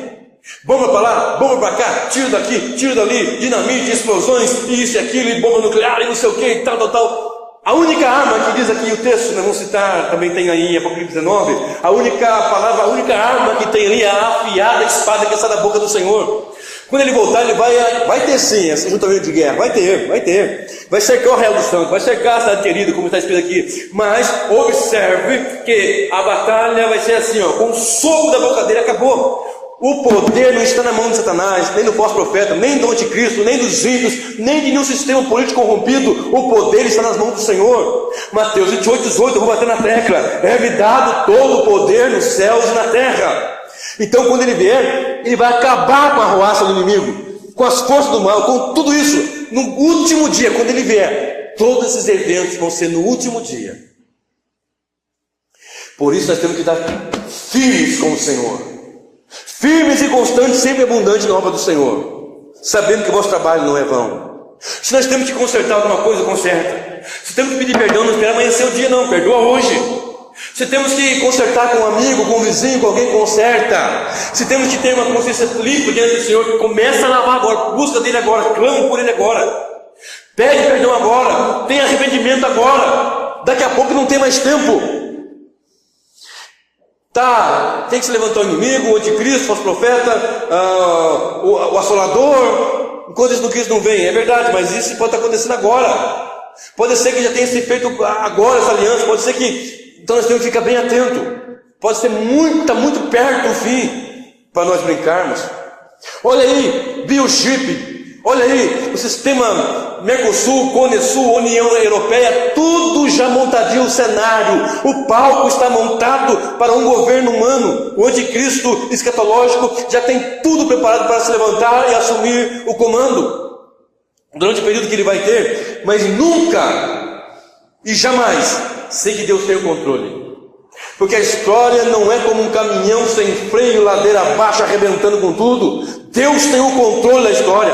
Speaker 1: bomba para lá, bomba para cá, tiro daqui, tiro dali, dinamite, explosões, e isso e aquilo, e bomba nuclear, e não sei o que, e tal. A única arma que diz aqui o texto, nós vamos citar, também tem aí em Apocalipse 19, a única arma que tem ali é a afiada espada que está da boca do Senhor. Quando ele voltar, ele vai ter sim esse juntamento de guerra, vai ter. Vai cercar o arraial dos santos, vai cercar a cidade querida, como está escrito aqui. Mas observe que a batalha vai ser assim, com o soco da boca dele acabou. O poder não está na mão de Satanás, nem do falso profeta, nem do anticristo, nem dos ímpios, nem de nenhum sistema político corrompido. O poder está nas mãos do Senhor. Mateus 28:18, eu vou bater na tecla: é-me dado todo o poder nos céus e na terra. Então quando ele vier, ele vai acabar com a arruaça do inimigo, com as forças do mal, com tudo isso. No último dia, quando ele vier, todos esses eventos vão ser no último dia. Por isso nós temos que estar firmes com o Senhor, firmes e constantes, sempre abundantes na obra do Senhor, sabendo que o vosso trabalho não é vão. Se nós temos que consertar alguma coisa, conserta. Se temos que pedir perdão, não esperar amanhecer o dia, não, perdoa hoje. Se temos que consertar com um amigo, com um vizinho, com alguém, conserta. Se temos que ter uma consciência limpa diante do Senhor, começa a lavar agora, busca dele agora, clama por ele agora, pede perdão agora, tem arrependimento agora. Daqui a pouco não tem mais tempo. Tem que se levantar o inimigo, o anticristo, o falso profeta, o assolador, enquanto isso não vem. É verdade, mas isso pode estar acontecendo agora. Pode ser que já tenha se feito agora essa aliança, pode ser que... Então nós temos que ficar bem atento. Pode ser muito perto do fim, para nós brincarmos. Olha aí, biochip, olha aí, o sistema Mercosul, Conesul, União Europeia, tudo já montadinho, o cenário, o palco está montado para um governo humano. O anticristo escatológico já tem tudo preparado para se levantar e assumir o comando durante o período que ele vai ter. Mas nunca e jamais sem que Deus tenha o controle, porque a história não é como um caminhão sem freio, ladeira abaixo, arrebentando com tudo. Deus tem o controle da história.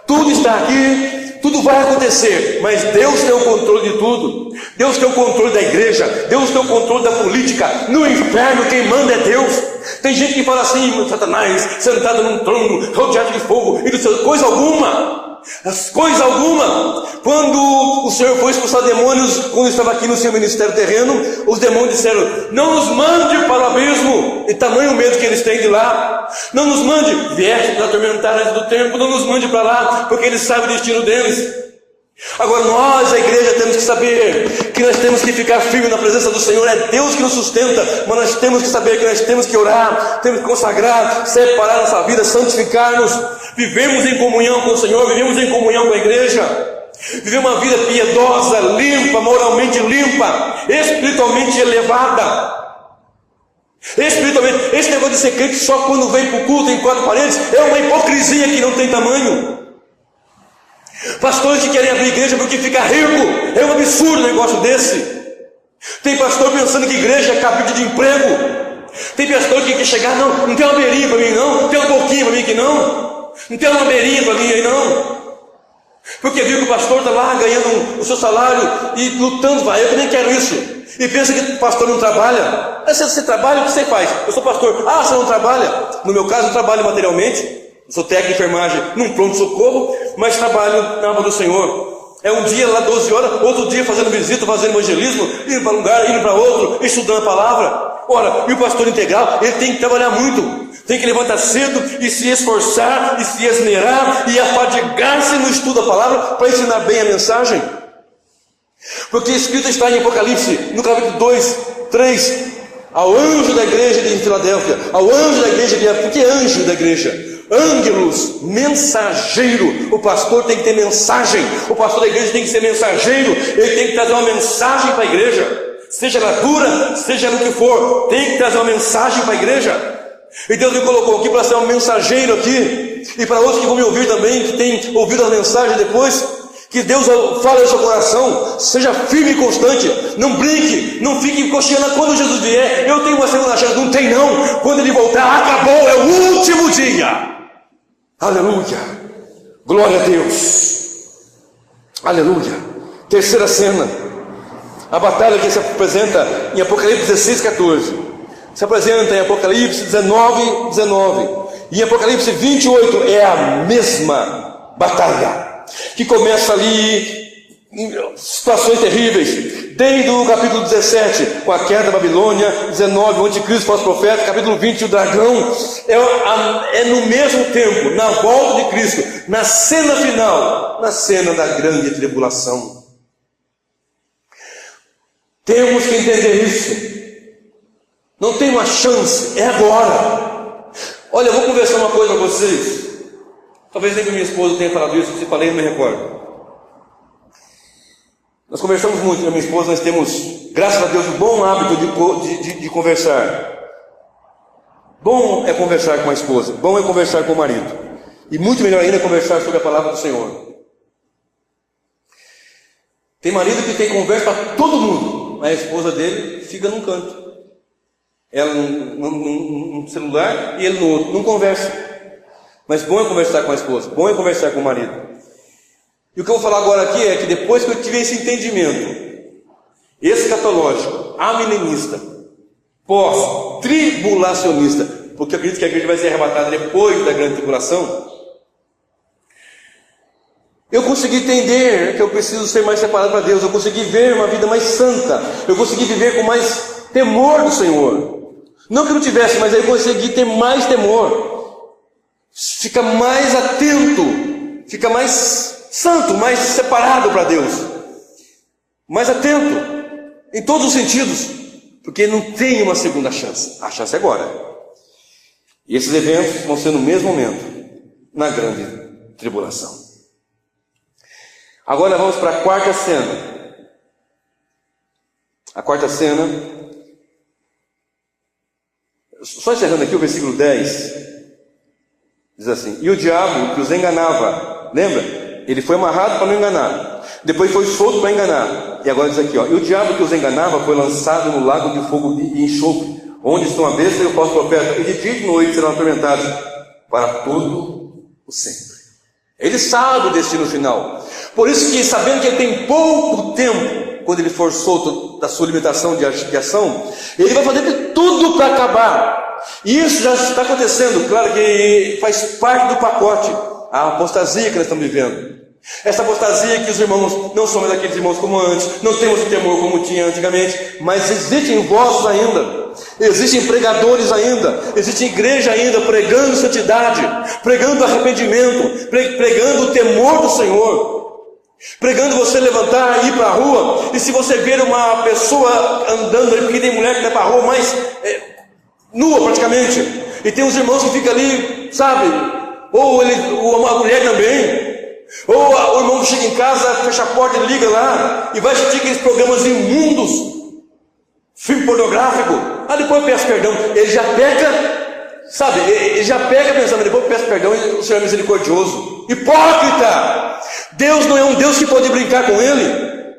Speaker 1: Tudo está aqui, tudo vai acontecer, mas Deus tem o controle de tudo. Deus tem o controle da igreja, Deus tem o controle da política. No inferno quem manda é Deus. Tem gente que fala assim: Satanás sentado num trono, rodeado de fogo, e não sei coisa alguma. coisa alguma. Quando o Senhor foi expulsar demônios, quando estava aqui no seu ministério terreno, os demônios disseram: não nos mande para o abismo, e tamanho medo que eles têm de lá. Não nos mande, vieste nos atormentar antes do tempo, não nos mande para lá, porque eles sabem o destino deles. Agora nós, a igreja, temos que saber que nós temos que ficar firmes na presença do Senhor. É Deus que nos sustenta, mas nós temos que saber que nós temos que orar, temos que consagrar, separar nossa vida, santificar-nos. Vivemos em comunhão com o Senhor, vivemos em comunhão com a igreja, vivemos uma vida piedosa, limpa, moralmente limpa, espiritualmente elevada. Espiritualmente, esse negócio de ser crente só quando vem para o culto em quatro paredes é uma hipocrisia que não tem tamanho. Pastores que querem abrir igreja porque fica rico, é um absurdo um negócio desse. Tem pastor pensando que igreja é cabide de emprego. Tem pastor que quer chegar: não tem uma beirinha para mim não tem um pouquinho para mim aqui não tem uma beirinha para mim aí não, porque viu que o pastor está lá ganhando o seu salário e lutando. Vai, eu nem quero isso. E pensa que o pastor não trabalha. Você trabalha, o que você faz? Eu sou pastor. Ah, você não trabalha? No meu caso, eu trabalho materialmente. Eu sou técnico de enfermagem num pronto-socorro, mas trabalho na obra do Senhor. É um dia lá 12 horas, outro dia fazendo visita, fazendo evangelismo, indo para um lugar, indo para outro, estudando a palavra. Ora, e o pastor integral, ele tem que trabalhar muito, tem que levantar cedo e se esforçar, e se esmerar, e afadigar-se no estudo da palavra, para ensinar bem a mensagem. Porque escrito está em Apocalipse, no capítulo 2, 3, ao anjo da igreja de Filadélfia, ao anjo da igreja de... Por que anjo da igreja? Ângelos, mensageiro. O pastor tem que ter mensagem. O pastor da igreja tem que ser mensageiro. Ele tem que trazer uma mensagem para a igreja, seja ela dura, seja no que for, tem que trazer uma mensagem para a igreja. E Deus me colocou aqui para ser um mensageiro aqui, e para outros que vão me ouvir também, que têm ouvido a mensagem depois, que Deus fale no seu coração. Seja firme e constante, não brinque, não fique cocheando. Quando Jesus vier, eu tenho uma segunda chance. Não tem não. Quando Ele voltar, acabou, é o último dia. Aleluia, glória a Deus, aleluia. Terceira cena, a batalha que se apresenta em Apocalipse 16, 14, se apresenta em Apocalipse 19, 19, e em Apocalipse 28 é a mesma batalha, que começa ali em situações terríveis, desde o capítulo 17, com a queda da Babilônia, 19, o anticristo, falso profeta, capítulo 20, o dragão. É no mesmo tempo, na volta de Cristo, na cena final, na cena da grande tribulação. Temos que entender isso. Não tem uma chance, é agora. Olha, eu vou conversar uma coisa com vocês. Talvez nem minha esposa tenha falado isso, se falei, não me recordo. Nós conversamos muito, eu e minha esposa, nós temos, graças a Deus, um bom hábito de conversar. Bom é conversar com a esposa, bom é conversar com o marido, e muito melhor ainda é conversar sobre a palavra do Senhor. Tem marido que tem conversa para todo mundo, mas a esposa dele fica num canto, ela num celular e ele no outro, não conversa. Mas bom é conversar com a esposa, bom é conversar com o marido. E o que eu vou falar agora aqui é que depois que eu tive esse entendimento escatológico, amilenista, pós-tribulacionista, porque eu acredito que a igreja vai ser arrebatada depois da grande tribulação, eu consegui entender que eu preciso ser mais separado para Deus, eu consegui ver uma vida mais santa, eu consegui viver com mais temor do Senhor. Não que eu não tivesse, mas eu consegui ter mais temor, fica mais atento, fica mais santo, mais separado para Deus, mais atento em todos os sentidos, porque não tem uma segunda chance, a chance é agora. E esses eventos vão ser no mesmo momento, na grande tribulação. Agora vamos para a quarta cena. A quarta cena, só encerrando aqui o versículo 10, diz assim: e o diabo que os enganava, lembra? Ele foi amarrado para não enganar, depois foi solto para enganar, e agora diz aqui, ó, e o diabo que os enganava foi lançado no lago de fogo e enxofre, onde estão a besta e o falso profeta, e de dia e de noite serão atormentados para todo o sempre. Ele sabe o destino final, por isso que, sabendo que ele tem pouco tempo, quando ele for solto da sua limitação de ação, ele vai fazer de tudo para acabar. E isso já está acontecendo, claro que faz parte do pacote. a apostasia que nós estamos vivendo. Essa apostasia que os irmãos não são mais aqueles irmãos como antes, não temos o temor como tinha antigamente, mas existem vozes ainda, existem pregadores ainda, existe igreja ainda pregando santidade, pregando arrependimento, pregando o temor do Senhor, pregando você levantar e ir para a rua, e se você ver uma pessoa andando ali, porque tem mulher que vai para a rua mais nua praticamente, e tem uns irmãos que ficam ali, sabe, ou a mulher também, ou o irmão que chega em casa, fecha a porta e liga lá, e vai assistir aqueles programas imundos, filme pornográfico, depois peço perdão, ele já peca, sabe, ele já peca pensando, depois peço perdão, e o Senhor é misericordioso. Hipócrita! Deus não é um Deus que pode brincar com ele,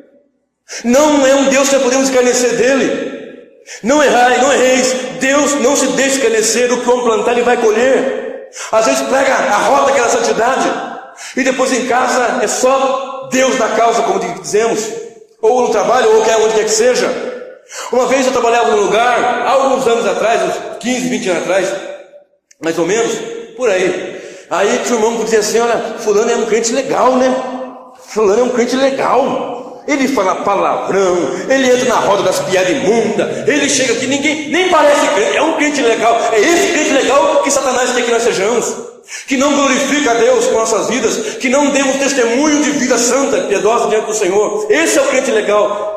Speaker 1: não é um Deus que podemos escarnecer dele. Não errai, não erreis, Deus não se deixa escarnecer, o que vamos plantar ele vai colher. Às vezes prega a roda daquela santidade, e depois em casa é só Deus na causa, como dizemos, ou no trabalho, ou onde quer que seja. Uma vez eu trabalhava num lugar, há alguns anos atrás, uns 15, 20 anos atrás, mais ou menos, por aí. Aí tinha um irmão que dizia assim: olha, fulano é um crente legal, né? Fulano é um crente legal. Ele fala palavrão, ele entra na roda das piadas imundas, ele chega aqui, ninguém nem parece crente, é um crente legal. É esse crente legal que Satanás quer que nós sejamos, que não glorifica a Deus com nossas vidas, que não demos testemunho de vida santa, piedosa diante do Senhor. Esse é o crente legal.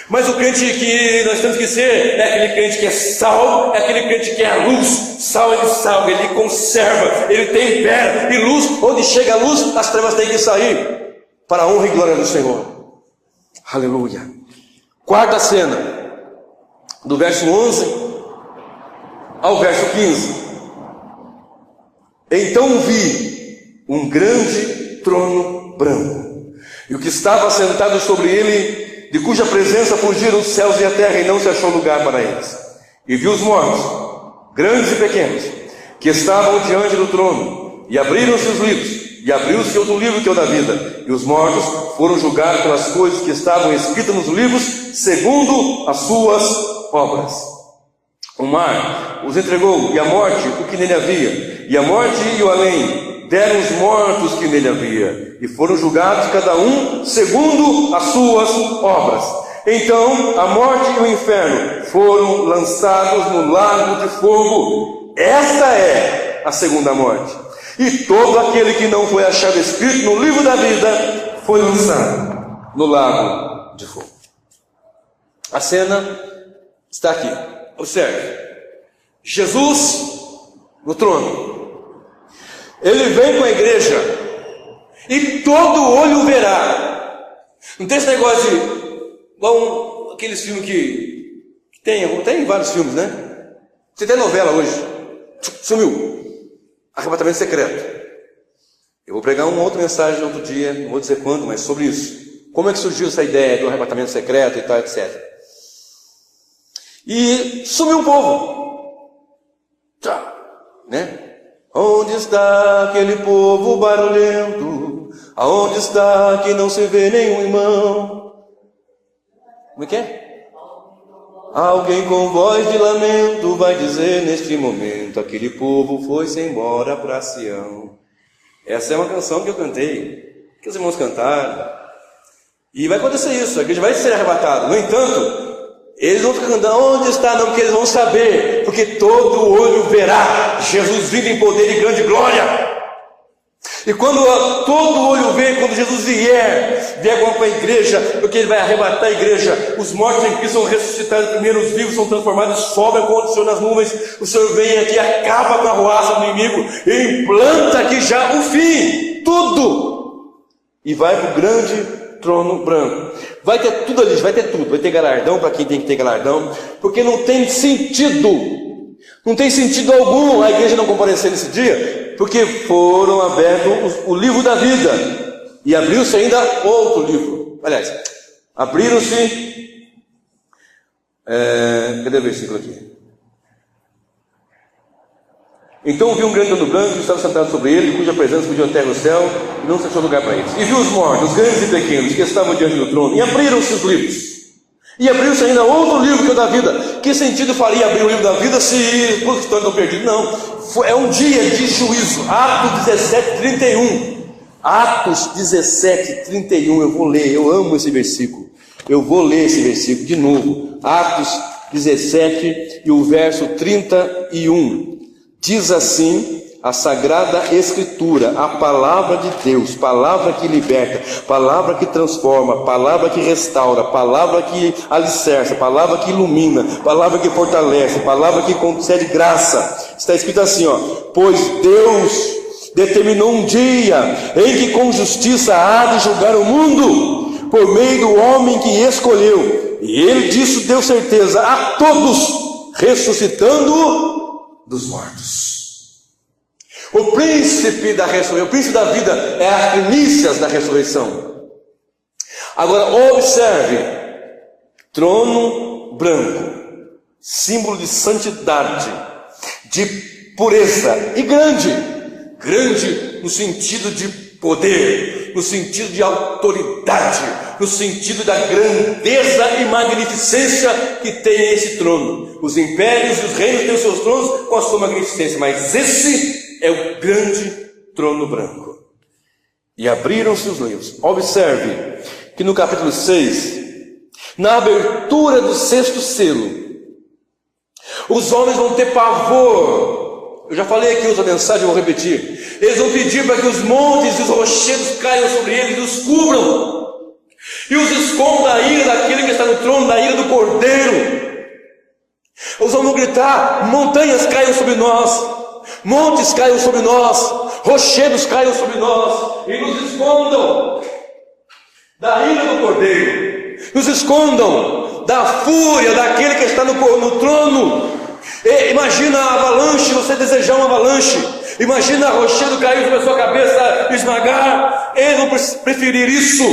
Speaker 1: Mas o crente que nós temos que ser é aquele crente que é sal, é aquele crente que é a luz. Sal ele salga, ele conserva, ele tempera, e luz, onde chega a luz, as trevas têm que sair, para a honra e glória do Senhor. Aleluia. Quarta cena, do verso 11 ao verso 15. Então vi um grande trono branco, e o que estava sentado sobre ele, de cuja presença fugiram os céus e a terra, e não se achou lugar para eles. E vi os mortos, grandes e pequenos, que estavam diante do trono, e abriram-se os livros, e abriu-se outro livro, que é o da vida, e os mortos foram julgados pelas coisas que estavam escritas nos livros, segundo as suas obras. O mar os entregou, e a morte o que nele havia, e a morte e o além deram os mortos que nele havia, e foram julgados cada um segundo as suas obras. Então a morte e o inferno foram lançados no lago de fogo. Esta é a segunda morte. E todo aquele que não foi achado escrito no livro da vida foi lançado no lago de fogo. A cena está aqui. Observe. Jesus no trono. Ele vem com a igreja, e todo olho verá. Não tem esse negócio de, igual aqueles filmes que tem vários filmes, né? Você tem novela hoje, sumiu, arrebatamento secreto. Eu vou pregar uma outra mensagem outro dia, não vou dizer quando, mas sobre isso. Como é que surgiu essa ideia do arrebatamento secreto e tal, etc. E sumiu o povo, né? Onde está aquele povo barulhento? Aonde está que não se vê nenhum irmão? Como é que é? Alguém com voz de lamento vai dizer neste momento: aquele povo foi-se embora para Sião. Essa é uma canção que eu cantei, que os irmãos cantaram. E vai acontecer isso, a igreja vai ser arrebatada. No entanto, eles vão ficar cantando, onde está? Não, porque eles vão saber, porque todo olho verá Jesus vindo em poder e grande glória. E quando todo olho vê, quando Jesus vier com a igreja, porque ele vai arrebatar a igreja, os mortos em Cristo são ressuscitados primeiro, os vivos são transformados, sobem com o Senhor nas nuvens. O Senhor vem aqui, acaba com a arruaça do inimigo e implanta aqui já o fim, tudo, e vai para o grande trono branco. Vai ter tudo ali, vai ter tudo, vai ter galardão para quem tem que ter galardão, porque não tem sentido algum a igreja não comparecer nesse dia, porque foram abertos o livro da vida, e abriu-se ainda outro livro. Aliás, abriram-se, cadê o versículo aqui? Então viu um grande trono branco, que estava sentado sobre ele, cuja presença fugiu a terra e o céu, e não se achou lugar para eles. E viu os mortos, os grandes e pequenos, que estavam diante do trono, e abriram-se os livros. E abriu-se ainda outro livro, que é o da vida, que sentido faria abrir o livro da vida se os cristãos estão perdidos? Não, é um dia de juízo. Atos 17:31. Atos 17:31, eu vou ler, eu amo esse versículo. Eu vou ler esse versículo de novo. Atos 17 e o verso 31. Diz assim a Sagrada Escritura, a palavra de Deus, palavra que liberta, palavra que transforma, palavra que restaura, palavra que alicerça, palavra que ilumina, palavra que fortalece, palavra que concede graça. Está escrito assim, pois Deus determinou um dia em que com justiça há de julgar o mundo, por meio do homem que escolheu, e ele disso deu certeza a todos, ressuscitando dos mortos. O príncipe da ressurreição, o príncipe da vida é as primícias da ressurreição. Agora observe, trono branco, símbolo de santidade, de pureza, e grande no sentido de poder, no sentido de autoridade, no sentido da grandeza e magnificência que tem esse trono. Os impérios e os reinos têm os seus tronos com a sua magnificência, mas esse é o grande trono branco. E abriram-se os livros. Observe que no capítulo 6, na abertura do 6º selo, os homens vão ter pavor. Eu já falei aqui outra mensagem, vou repetir. Eles vão pedir para que os montes e os rochedos caiam sobre eles e os cubram, e os escondam da ira daquele que está no trono, da ira do Cordeiro. Os vão gritar: montanhas caiam sobre nós, montes caiam sobre nós, rochedos caiam sobre nós, e nos escondam da ira do Cordeiro, nos escondam da fúria daquele que está no trono. E imagina a avalanche, você desejar uma avalanche, imagina a rochedo cair sobre a sua cabeça, esmagar. Eles vão preferir isso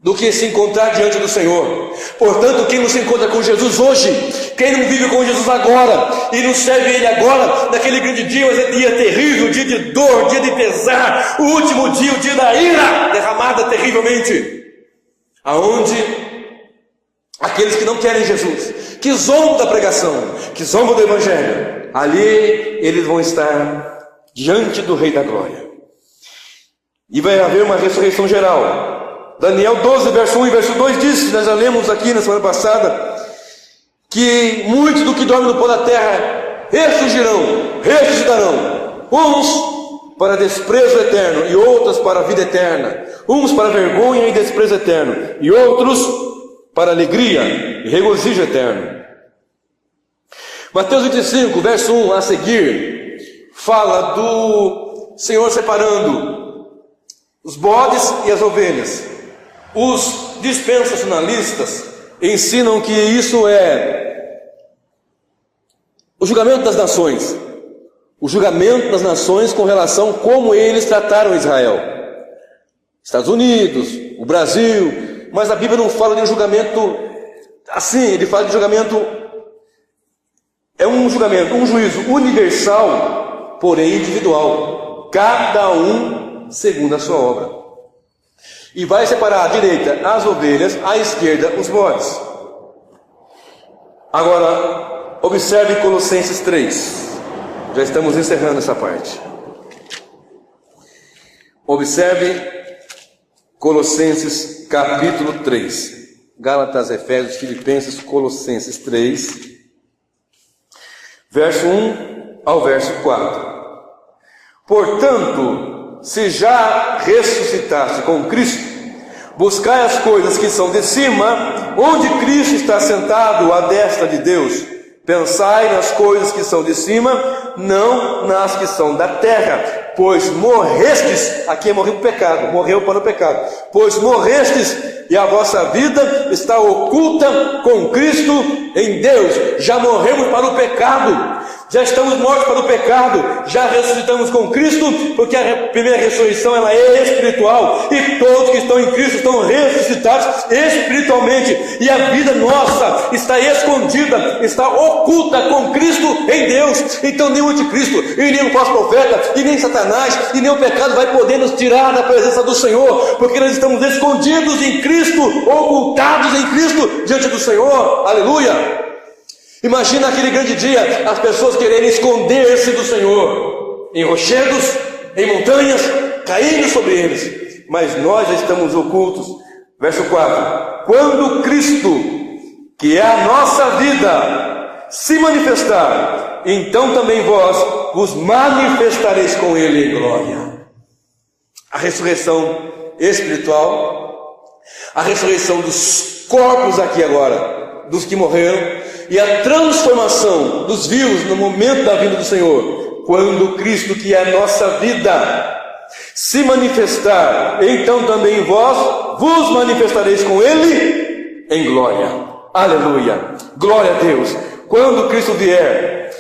Speaker 1: do que se encontrar diante do Senhor. Portanto, quem não se encontra com Jesus hoje, quem não vive com Jesus agora e não serve Ele agora, naquele grande dia, mas é dia terrível, dia de dor, dia de pesar, o último dia, o dia da ira derramada terrivelmente, aonde aqueles que não querem Jesus, que zombam da pregação, que zombam do Evangelho, ali eles vão estar diante do Rei da Glória, e vai haver uma ressurreição geral. Daniel 12, verso 1 e verso 2 diz, nós já lemos aqui na semana passada, que muitos do que dormem no pó da terra ressuscitarão, uns para desprezo eterno e outros para a vida eterna, uns para vergonha e desprezo eterno e outros para alegria e regozijo eterno. Mateus 25, verso 1 a seguir, fala do Senhor separando os bodes e as ovelhas. Os dispensacionalistas ensinam que isso é o julgamento das nações. O julgamento das nações com relação a como eles trataram Israel. Estados Unidos, o Brasil. Mas a Bíblia não fala de um julgamento assim, ele fala de julgamento, é um julgamento, um juízo universal, porém individual. Cada um segundo a sua obra. E vai separar à direita as ovelhas, à esquerda os bodes. Agora, observe Colossenses 3. Já estamos encerrando essa parte. Observe Colossenses capítulo 3. Gálatas, Efésios, Filipenses, Colossenses 3. Verso 1 ao verso 4. Portanto, se já ressuscitaste com Cristo, buscai as coisas que são de cima, onde Cristo está sentado à destra de Deus. Pensai nas coisas que são de cima, não nas que são da terra, pois morrestes. Aqui é morrer para o pecado, morreu para o pecado. Pois morrestes e a vossa vida está oculta com Cristo em Deus. Já morremos para o pecado, já estamos mortos para o pecado, já ressuscitamos com Cristo, porque a primeira ressurreição ela é espiritual, e todos que estão em Cristo estão ressuscitados espiritualmente, e a vida nossa está escondida, está oculta com Cristo em Deus. Então nem o anticristo, e nem o falso profeta, e nem Satanás, e nem o pecado vai poder nos tirar da presença do Senhor, porque nós estamos escondidos em Cristo, ocultados em Cristo diante do Senhor. Aleluia! Imagina aquele grande dia, as pessoas quererem esconder-se do Senhor, em rochedos, em montanhas, caindo sobre eles. Mas nós já estamos ocultos. Verso 4. Quando Cristo, que é a nossa vida, se manifestar, então também vós vos manifestareis com Ele em glória. A ressurreição espiritual, a ressurreição dos corpos aqui agora, dos que morreram, e a transformação dos vivos no momento da vinda do Senhor. Quando Cristo, que é a nossa vida, se manifestar, então também vós vos manifestareis com Ele em glória. Aleluia, glória a Deus. Quando Cristo vier,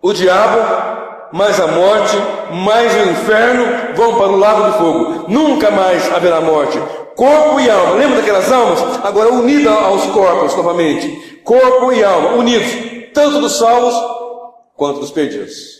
Speaker 1: o diabo, mais a morte, mais o inferno vão para o lago do fogo. Nunca mais haverá morte. Corpo e alma, lembra daquelas almas? Agora unidas aos corpos novamente. Corpo e alma unidos, tanto dos salvos quanto dos perdidos.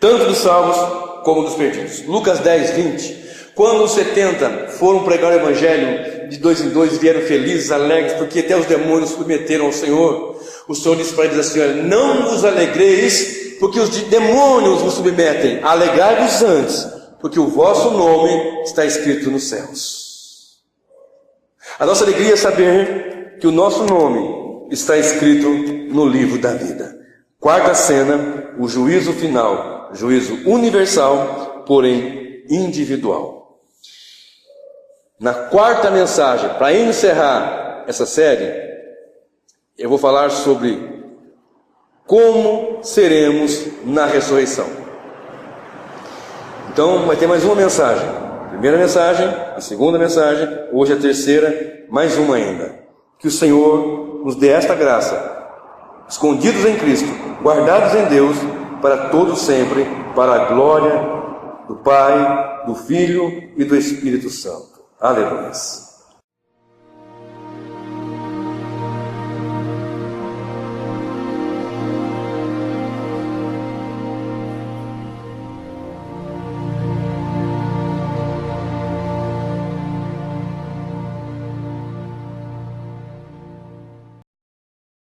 Speaker 1: Tanto dos salvos como dos perdidos. Lucas 10, 20. Quando os 70 foram pregar o evangelho, de 2 em 2 vieram felizes, alegres, porque até os demônios se submeteram ao Senhor. O Senhor disse para eles assim: olha, não vos alegreis, porque os demônios vos submetem. Alegrai-vos antes, porque o vosso nome está escrito nos céus. A nossa alegria é saber que o nosso nome está escrito no livro da vida. Quarta cena, o juízo final, juízo universal, porém individual. Na quarta mensagem, para encerrar essa série, eu vou falar sobre como seremos na ressurreição. Então vai ter mais uma mensagem. A primeira mensagem, a segunda mensagem, hoje a terceira, mais uma ainda. Que o Senhor nos dê esta graça, escondidos em Cristo, guardados em Deus, para todo sempre, para a glória do Pai, do Filho e do Espírito Santo. Aleluia.